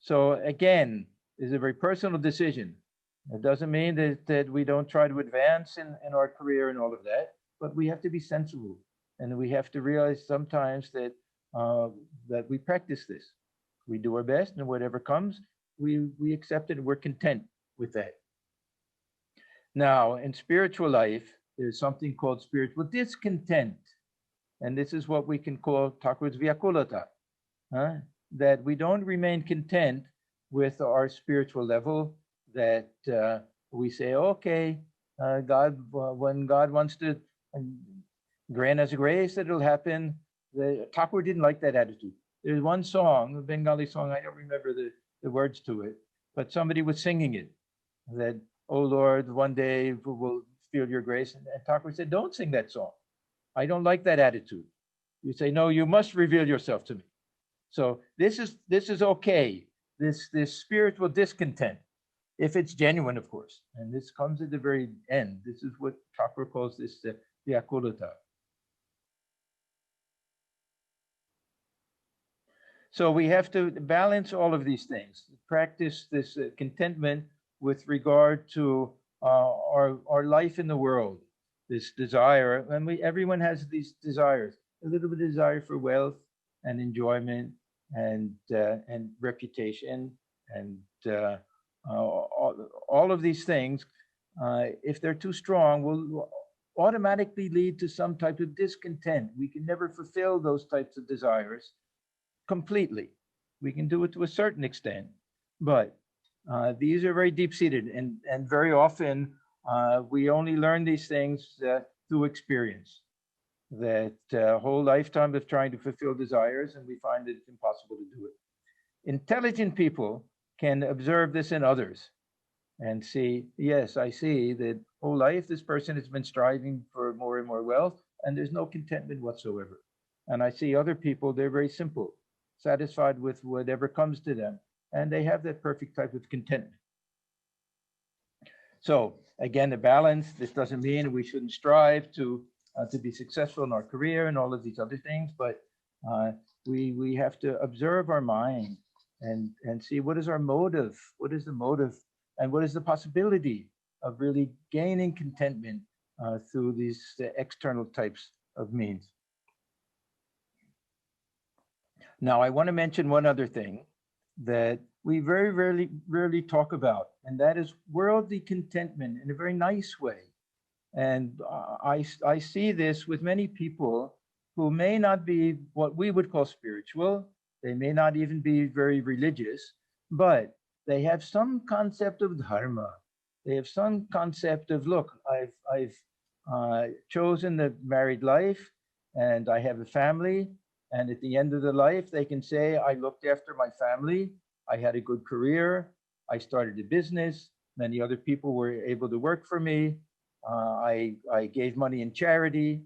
So again, it's a very personal decision. It doesn't mean that we don't try to advance in our career and all of that, but we have to be sensible And we have to realize sometimes that that we practice this. We do our best, and whatever comes, we accept it, and we're content with that. Now, in spiritual life, there's something called spiritual discontent. And this is what we can call Thakur's Vyakulata, that we don't remain content with our spiritual level, that we say, okay, God, when God wants to grant us grace, that it'll happen. Thakur didn't like that attitude. There's one song, a Bengali song, I don't remember the words to it, but somebody was singing it, that, oh Lord, one day we'll feel your grace. And Thakur said, don't sing that song. I don't like that attitude. You say, no, you must reveal yourself to me. So this is okay. This spiritual discontent, if it's genuine, of course. And this comes at the very end. This is what Thakur calls this vyakulata. So we have to balance all of these things, practice this contentment with regard to our life in the world, this desire. And everyone has these desires, a little bit of desire for wealth and enjoyment and reputation and all of these things, if they're too strong, will automatically lead to some type of discontent. We can never fulfill those types of desires completely. We can do it to a certain extent, but these are very deep-seated, and very often we only learn these things through experience. That whole lifetime of trying to fulfill desires, and we find that it's impossible to do it. Intelligent people can observe this in others and see, yes, I see that whole life this person has been striving for more and more wealth, and there's no contentment whatsoever. And I see other people, they're very simple, satisfied with whatever comes to them, and they have that perfect type of contentment. So again, the balance, this doesn't mean we shouldn't strive to be successful in our career and all of these other things, but we have to observe our mind and see what is our motive, what is the motive, and what is the possibility of really gaining contentment through these external types of means. Now, I want to mention one other thing that we very rarely talk about, and that is worldly contentment in a very nice way. And I see this with many people who may not be what we would call spiritual. They may not even be very religious, but they have some concept of dharma. They have some concept of, look, I've chosen the married life, and I have a family. And at the end of the life, they can say, I looked after my family. I had a good career. I started a business. Many other people were able to work for me. I gave money in charity.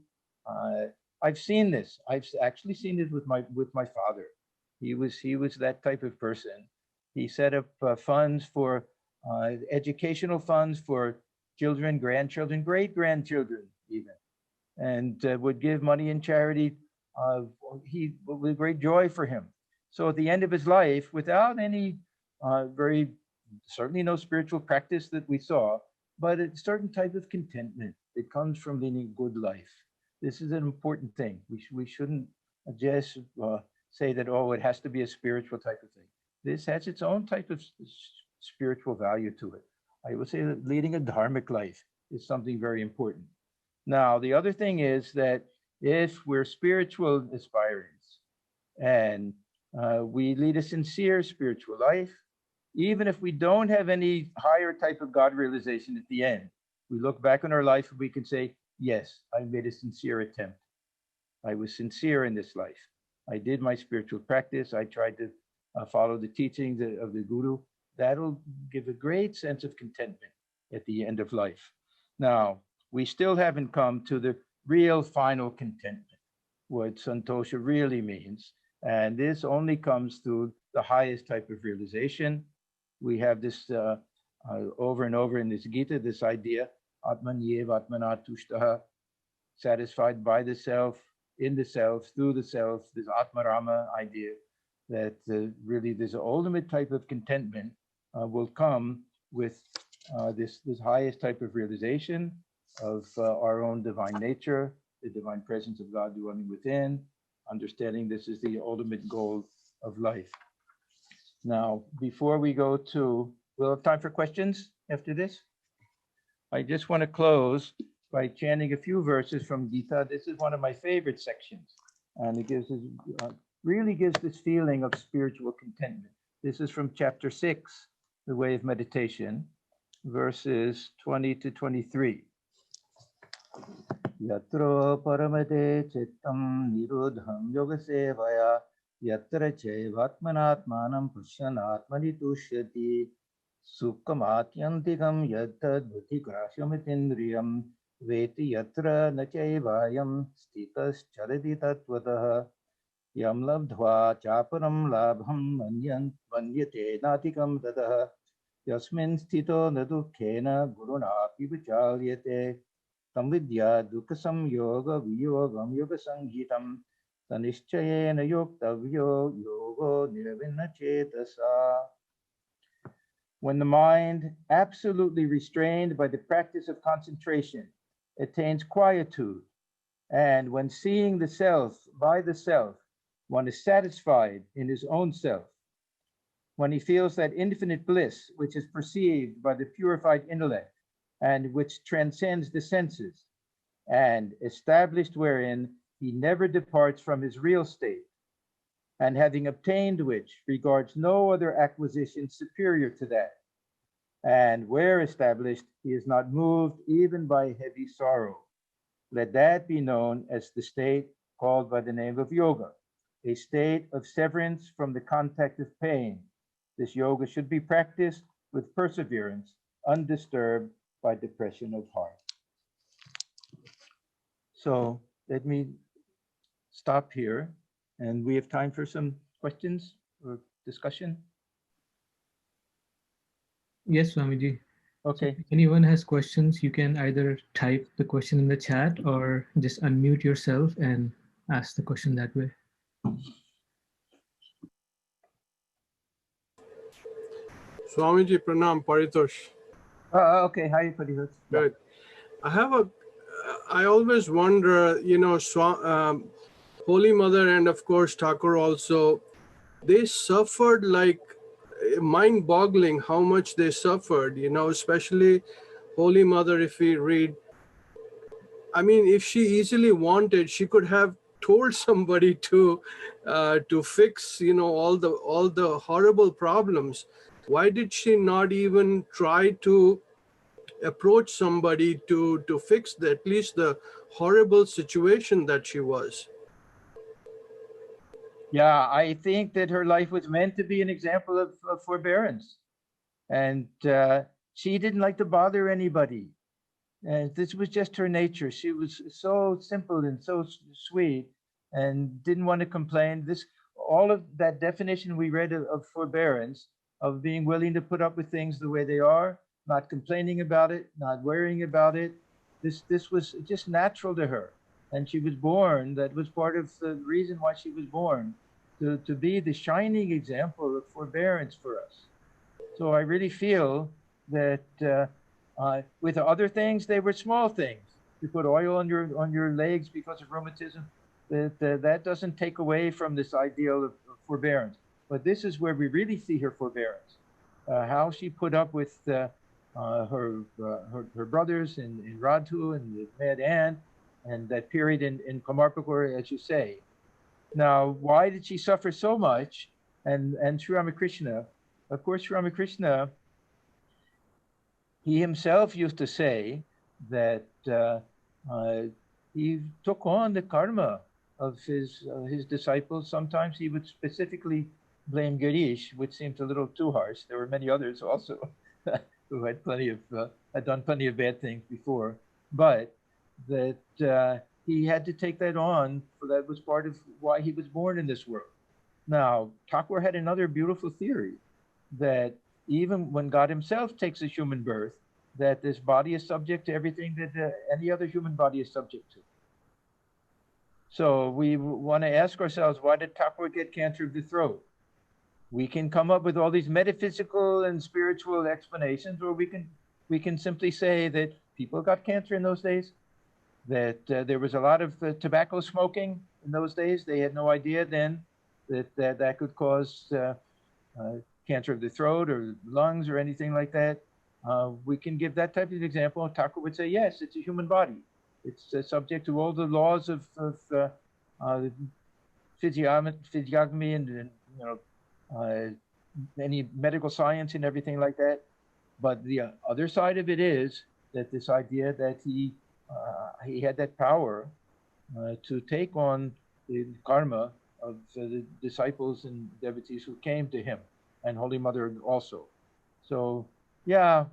I've seen this. I've actually seen it with my father. He was that type of person. He set up funds for educational funds for children, grandchildren, great grandchildren even, and would give money in charity. He with great joy for him. So at the end of his life, without any certainly no spiritual practice that we saw, but a certain type of contentment that comes from leading a good life. This is an important thing. We shouldn't just say that, oh, it has to be a spiritual type of thing. This has its own type of spiritual value to it. I would say that leading a dharmic life is something very important. Now, the other thing is that if we're spiritual aspirants and we lead a sincere spiritual life, even if we don't have any higher type of God realization at the end, we look back on our life and we can say, yes, I made a sincere attempt. I was sincere in this life. I did my spiritual practice. I tried to follow the teachings of the Guru. That'll give a great sense of contentment at the end of life. Now, we still haven't come to the real final contentment, what Santosha really means. And this only comes through the highest type of realization. We have this over and over in this Gita, this idea, Atmanyev Atmana Tushtaha, satisfied by the self, in the self, through the self, this Atmarama idea that really this ultimate type of contentment will come with this highest type of realization of our own divine nature, the divine presence of God dwelling within, understanding this is the ultimate goal of life. Now, before we go to, we'll have time for questions after this. I just want to close by chanting a few verses from Gita. This is one of my favorite sections, and it gives us, really gives this feeling of spiritual contentment. This is from chapter 6, The Way of Meditation, verses 20 to 23. Yatra paramate chittam nirodham yoga sevaya yatra chevatmanatmanam pushyanatmani tushyati sukhamatyantikam yatad buddhigrasyamitindriyam veti yatra nachayvayam stitas charadi tatvatah yam labdhva chaparam labham manyate natikam tadah yasmin sthito nadukhena gurunapi vichalyate Samvidya dukkasam yoga viyogam yoga sanghitam tanishchayena yoktavyo yogo nirvinna chetasa. When the mind, absolutely restrained by the practice of concentration, attains quietude, and when seeing the self by the self, one is satisfied in his own self, when he feels that infinite bliss which is perceived by the purified intellect, and which transcends the senses, and established wherein he never departs from his real state, and having obtained which regards no other acquisition superior to that, and where established he is not moved even by heavy sorrow. Let that be known as the state called by the name of yoga, a state of severance from the contact of pain. This yoga should be practiced with perseverance, undisturbed by depression of heart. So let me stop here, and we have time for some questions or discussion. Yes, Swamiji. Okay. So if anyone has questions, you can either type the question in the chat or just unmute yourself and ask the question that way. Swamiji, pranam, Paritosh. Okay, hi, Paritosh. Good. I always wonder, Holy Mother and of course Thakur also, they suffered like mind-boggling how much they suffered, especially Holy Mother, if we read, I mean, if she easily wanted, she could have told somebody to fix, all the horrible problems. Why did she not even try to approach somebody to fix at least the horrible situation that she was? Yeah, I think that her life was meant to be an example of forbearance. And she didn't like to bother anybody. And this was just her nature. She was so simple and so sweet and didn't want to complain. All of that definition we read of forbearance, of being willing to put up with things the way they are, not complaining about it, not worrying about it. This was just natural to her. And she was born, that was part of the reason why she was born, to be the shining example of forbearance for us. So I really feel that with other things, they were small things. You put oil on your legs because of rheumatism, that doesn't take away from this ideal of forbearance. But this is where we really see her forbearance, how she put up with her brothers in Radhu and the Mad Ant, and that period in Kamarpakur, as you say. Now, why did she suffer so much? And Sri Ramakrishna, of course, Sri Ramakrishna, he himself used to say that he took on the karma of his disciples. Sometimes he would specifically blame Girish, which seemed a little too harsh. There were many others also who had done plenty of bad things before, but that he had to take that on, for that was part of why he was born in this world. Now, Thakur had another beautiful theory, that even when God himself takes a human birth, that this body is subject to everything that any other human body is subject to. So we want to ask ourselves, why did Thakur get cancer of the throat? We can come up with all these metaphysical and spiritual explanations, or we can simply say that people got cancer in those days. that there was a lot of tobacco smoking in those days. They had no idea then that could cause cancer of the throat or lungs or anything like that. We can give that type of example. Thakur would say, yes, it's a human body. It's subject to all the laws of physiognomy and any medical science and everything like that. But the other side of it is that this idea that he had that power to take on the karma of the disciples and devotees who came to him, and Holy Mother also. So, yeah,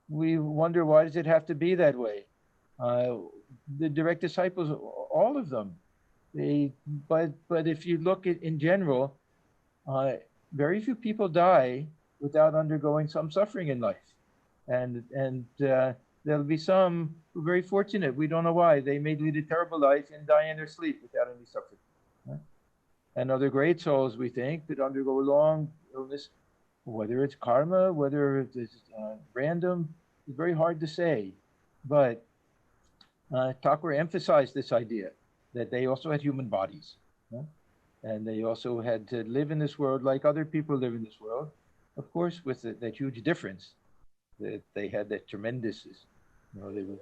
we wonder, why does it have to be that way? The direct disciples, all of them, but if you look at in general, very few people die without undergoing some suffering in life, and there'll be some who are very fortunate. We don't know why. They may lead a terrible life and die in their sleep without any suffering. Right? And other great souls, we think, that undergo long illness, whether it's karma, whether it's random, it's very hard to say. But Thakur emphasized this idea that they also had human bodies. And they also had to live in this world like other people live in this world. Of course, with that huge difference, that they had that tremendous, they were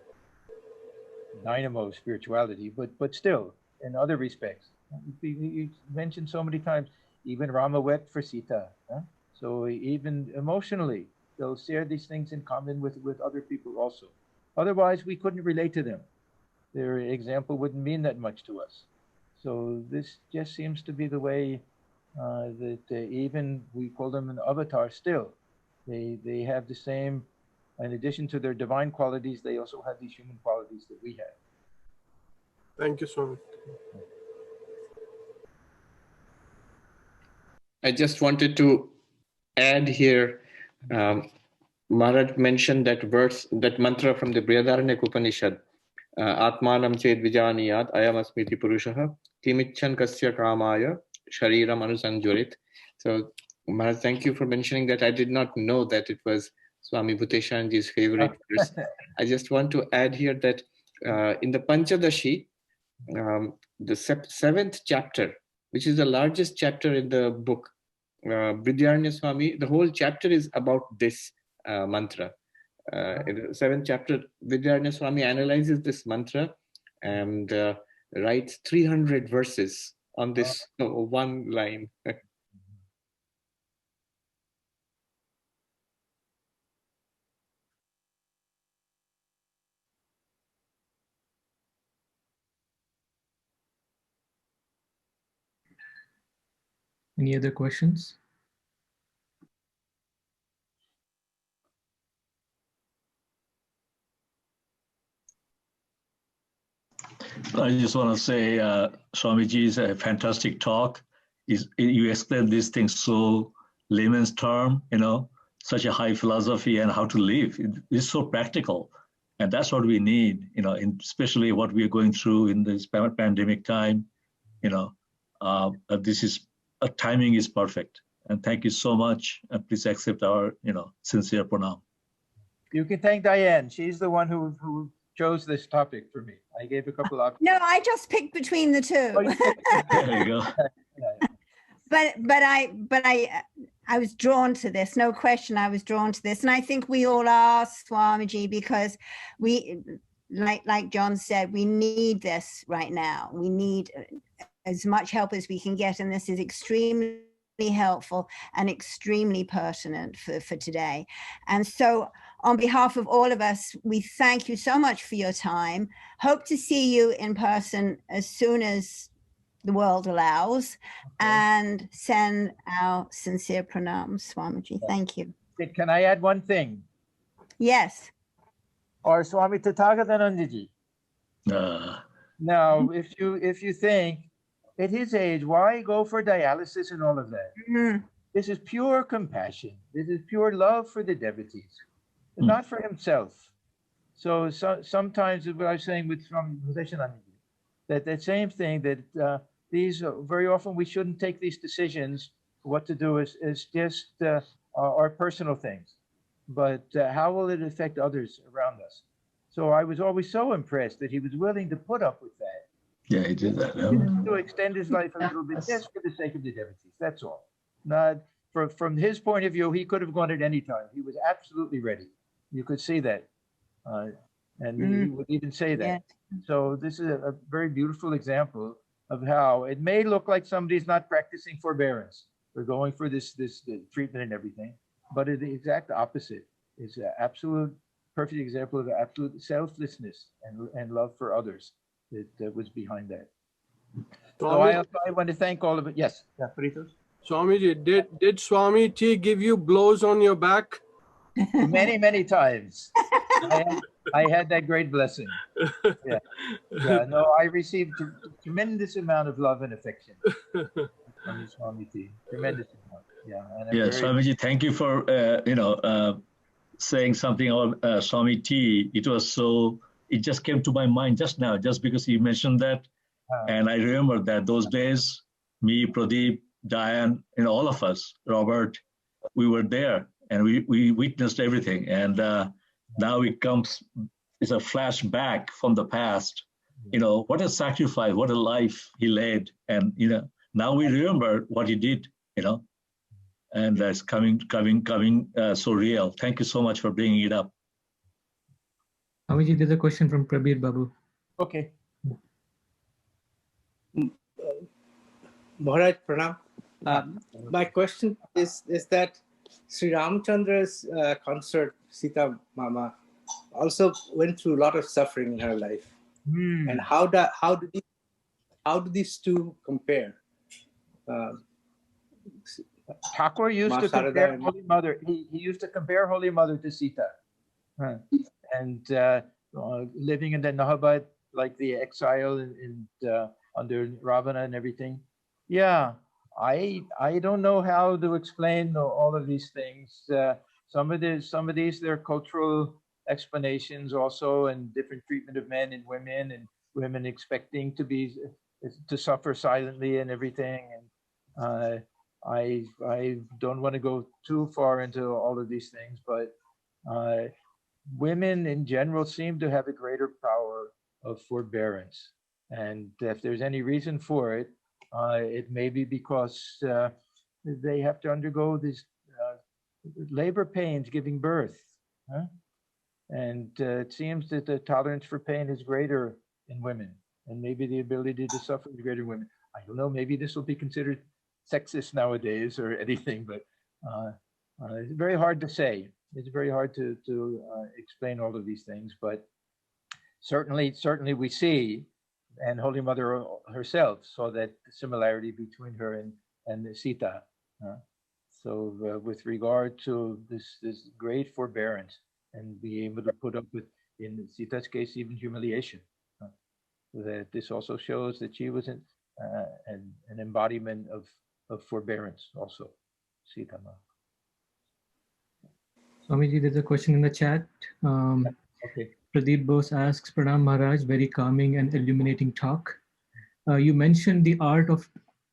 dynamo spirituality, but still, in other respects. You mentioned so many times, even Rama wept for Sita. So even emotionally, they'll share these things in common with other people also. Otherwise, we couldn't relate to them. Their example wouldn't mean that much to us. So this just seems to be the way that even we call them an avatar still. They have the same, in addition to their divine qualities, they also have these human qualities that we have. Thank you, Swami. I just wanted to add here, Maharaj mentioned that verse, that mantra from the Brihadaranyaka Upanishad, Atmanam ched vijaniyat ayamasmiti purushaha kimichan kasya kamaya shariram anusanjurit. So Maharaj, thank you for mentioning that. I did not know that it was Swami Bhuteshanji's favorite verse. I just want to add here that in the Panchadashi, the seventh chapter, which is the largest chapter in the book, Vidyaranya Swami, the whole chapter is about this mantra. In the seventh chapter, Vidyaranya Swami analyzes this mantra and writes 300 verses on this one line. Any other questions? I just want to say, Swamiji is a fantastic talk. You explain these things so layman's term, such a high philosophy and how to live. It's so practical. And that's what we need, especially what we are going through in this pandemic time. Timing is perfect. And thank you so much. And please accept our, sincere pranam. You can thank Diane. She's the one who chose this topic for me. I gave a couple of. No, I just picked between the two. There you go. But I was drawn to this. No question, I was drawn to this, and I think we all are, Swamiji, because we, like John said, we need this right now. We need as much help as we can get, and this is extremely helpful and extremely pertinent for today. And so on behalf of all of us, we thank you so much for your time. Hope to see you in person as soon as the world allows, and send our sincere pranams, Swamiji. Thank you. Can I add one thing? Yes. Or Swami Tathagatanandaji. Now, if you think at his age, why go for dialysis and all of that? Mm-hmm. This is pure compassion. This is pure love for the devotees, not for himself. So sometimes what I was saying with Swami Bhuteshanandaji, that same thing, that these very often we shouldn't take these decisions. What to do is just our personal things, but how will it affect others around us? So I was always so impressed that he was willing to put up with that. Yeah, he did that. To extend his life a little bit just for the sake of the devotees. That's all. Not from his point of view, he could have gone at any time. He was absolutely ready. You could see that. And he would even say that. Yeah. So this is a very beautiful example of how it may look like somebody's not practicing forbearance. We're going for this treatment and everything, but the exact opposite is an absolute perfect example of absolute selflessness and love for others that was behind that. So I want to thank all of it. Yes, Fritos? Swamiji, did Swami T give you blows on your back? Many, many times. I had that great blessing. Yeah. No, I received a tremendous amount of love and affection from the Swami T. Tremendous amount. Yeah. And Swamiji, thank you for saying something about Swami T. It just came to my mind just now, just because you mentioned that. And I remember that those days, me, Pradeep, Diane, all of us, Robert, we were there and we witnessed everything. And now it's a flashback from the past. What a sacrifice, what a life he led. And, now we remember what he did, and that's coming so real. Thank you so much for bringing it up. Swamiji, there's a question from Prabir Babu. Okay. Maharaj, pranam. My question is that Sri Ramchandra's consort, Sita Mama, also went through a lot of suffering in her life. And how do these two compare? Thakur used to compare Holy Mother. He used to compare Holy Mother to Sita, and living in the Nahabat, like the exile under Ravana and everything. Yeah, I don't know how to explain all of these things. Some of these they're cultural explanations also, and different treatment of men and women expecting to suffer silently and everything. And I don't want to go too far into all of these things, but women in general seem to have a greater power of forbearance. And if there's any reason for it, it may be because they have to undergo these labor pains giving birth. And it seems that the tolerance for pain is greater in women, and maybe the ability to suffer is greater in women. I don't know, maybe this will be considered sexist nowadays or anything, but it's very hard to say. It's very hard to explain all of these things, but certainly we see, and Holy Mother herself saw that similarity between her and Sita. So with regard to this great forbearance and be able to put up with, in Sita's case, even humiliation. That this also shows that she was an embodiment of forbearance also, Sita Ma. Swamiji, there's a question in the chat. Okay. Pradeep Bose asks, Pranam Maharaj, very calming and illuminating talk. You mentioned the art of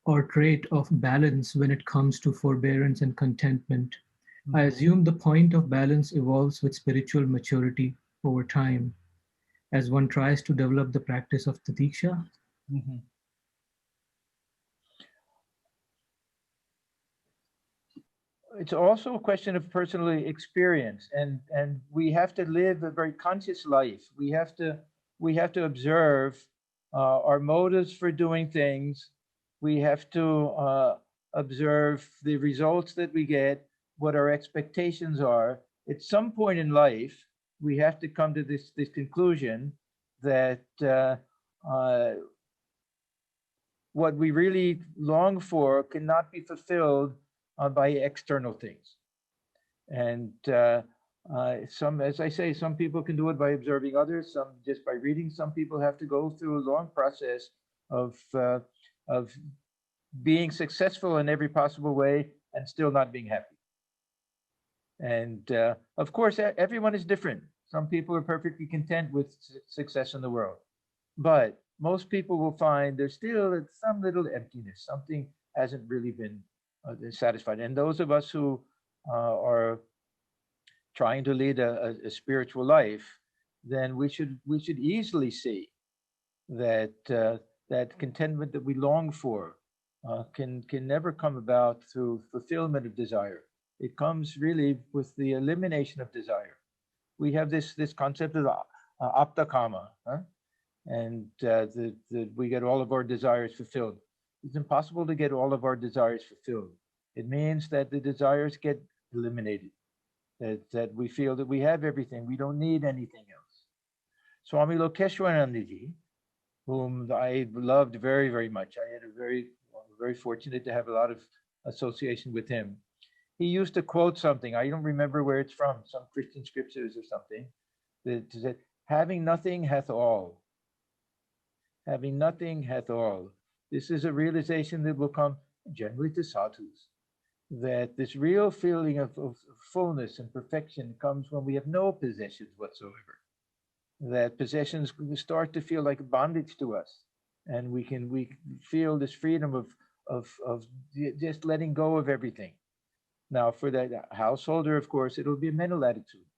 or trait of balance when it comes to forbearance and contentment. I assume the point of balance evolves with spiritual maturity over time as one tries to develop the practice of the Diksha. It's also a question of personal experience, and we have to live a very conscious life. We have to observe our motives for doing things. We have to observe the results that we get, what our expectations are. At some point in life, we have to come to this conclusion that what we really long for cannot be fulfilled by external things. And as I say, some people can do it by observing others, some just by reading. Some people have to go through a long process of being successful in every possible way and still not being happy. And of course, everyone is different. Some people are perfectly content with success in the world, but most people will find there's still some little emptiness. Something hasn't really been satisfied. And those of us who are trying to lead a spiritual life, then we should easily see that that contentment that we long for can never come about through fulfillment of desire. It comes really with the elimination of desire. We have this concept of aptakama, and that we get all of our desires fulfilled. It's impossible to get all of our desires fulfilled. It means that the desires get eliminated, that we feel that we have everything, we don't need anything else. Swami Lokeshwaranandaji, whom I loved very, very much. I had very fortunate to have a lot of association with him. He used to quote something, I don't remember where it's from, some Christian scriptures or something, that said, having nothing hath all. Having nothing hath all. This is a realization that will come generally to sadhus, that this real feeling of fullness and perfection comes when we have no possessions whatsoever. That possessions start to feel like bondage to us, and we feel this freedom of just letting go of everything. Now, for that householder, of course, it'll be a mental attitude.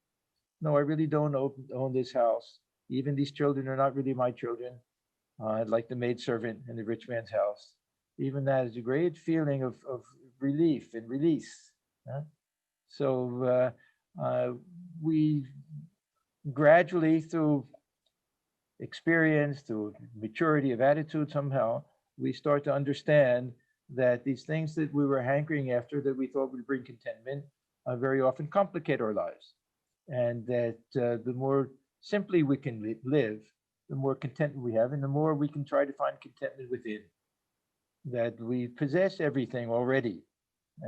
No, I really don't own this house. Even these children are not really my children. Like the maidservant in the rich man's house. Even that is a great feeling of relief and release. So we gradually, through experience, through maturity of attitude somehow, we start to understand that these things that we were hankering after that we thought would bring contentment very often complicate our lives. And that the more simply we can live, the more contentment we have, and the more we can try to find contentment within. That we possess everything already.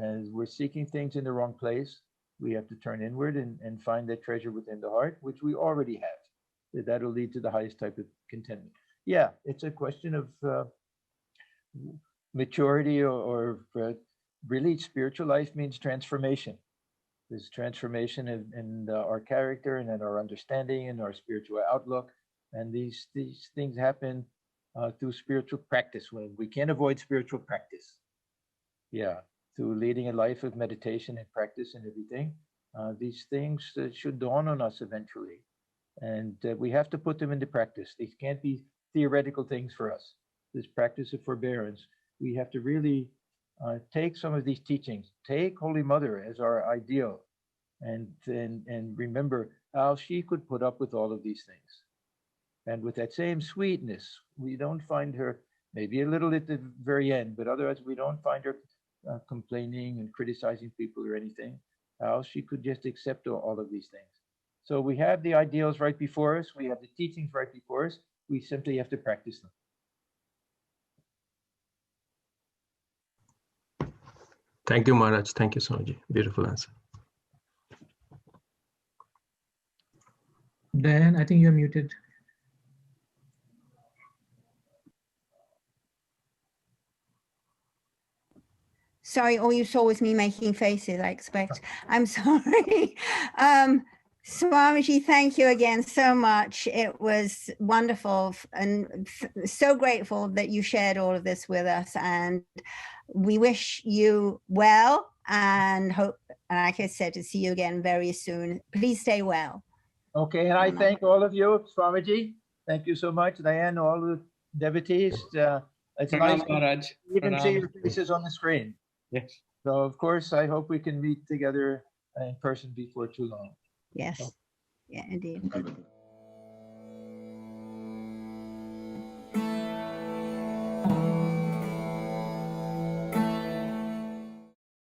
As we're seeking things in the wrong place, we have to turn inward and find that treasure within the heart, which we already have. That'll lead to the highest type of contentment. Yeah, it's a question of maturity or really spiritual life means transformation. There's transformation in our character and in our understanding and our spiritual outlook. And these things happen through spiritual practice. When we can't avoid spiritual practice. Yeah, through leading a life of meditation and practice and everything. These things should dawn on us eventually. And we have to put them into practice. These can't be theoretical things for us. This practice of forbearance, we have to really take some of these teachings, take Holy Mother as our ideal, and remember how she could put up with all of these things. And with that same sweetness, we don't find her, maybe a little at the very end, but otherwise we don't find her complaining and criticizing people or anything. How she could just accept all of these things. So we have the ideals right before us. We have the teachings right before us. We simply have to practice them. Thank you, Maharaj. Thank you, Swamiji. Beautiful answer. Dan, I think you're muted. Sorry, all you saw was me making faces, I expect. I'm sorry. Swamiji, thank you again so much. It was wonderful and so grateful that you shared all of this with us. And we wish you well and hope, and like I said, to see you again very soon. Please stay well. Okay, and I thank all of you, Swamiji. Thank you so much, Diane, all the devotees. It's nice to even see your faces on the screen. Yes. So, of course, I hope we can meet together in person before too long. Yes. So. Yeah, indeed.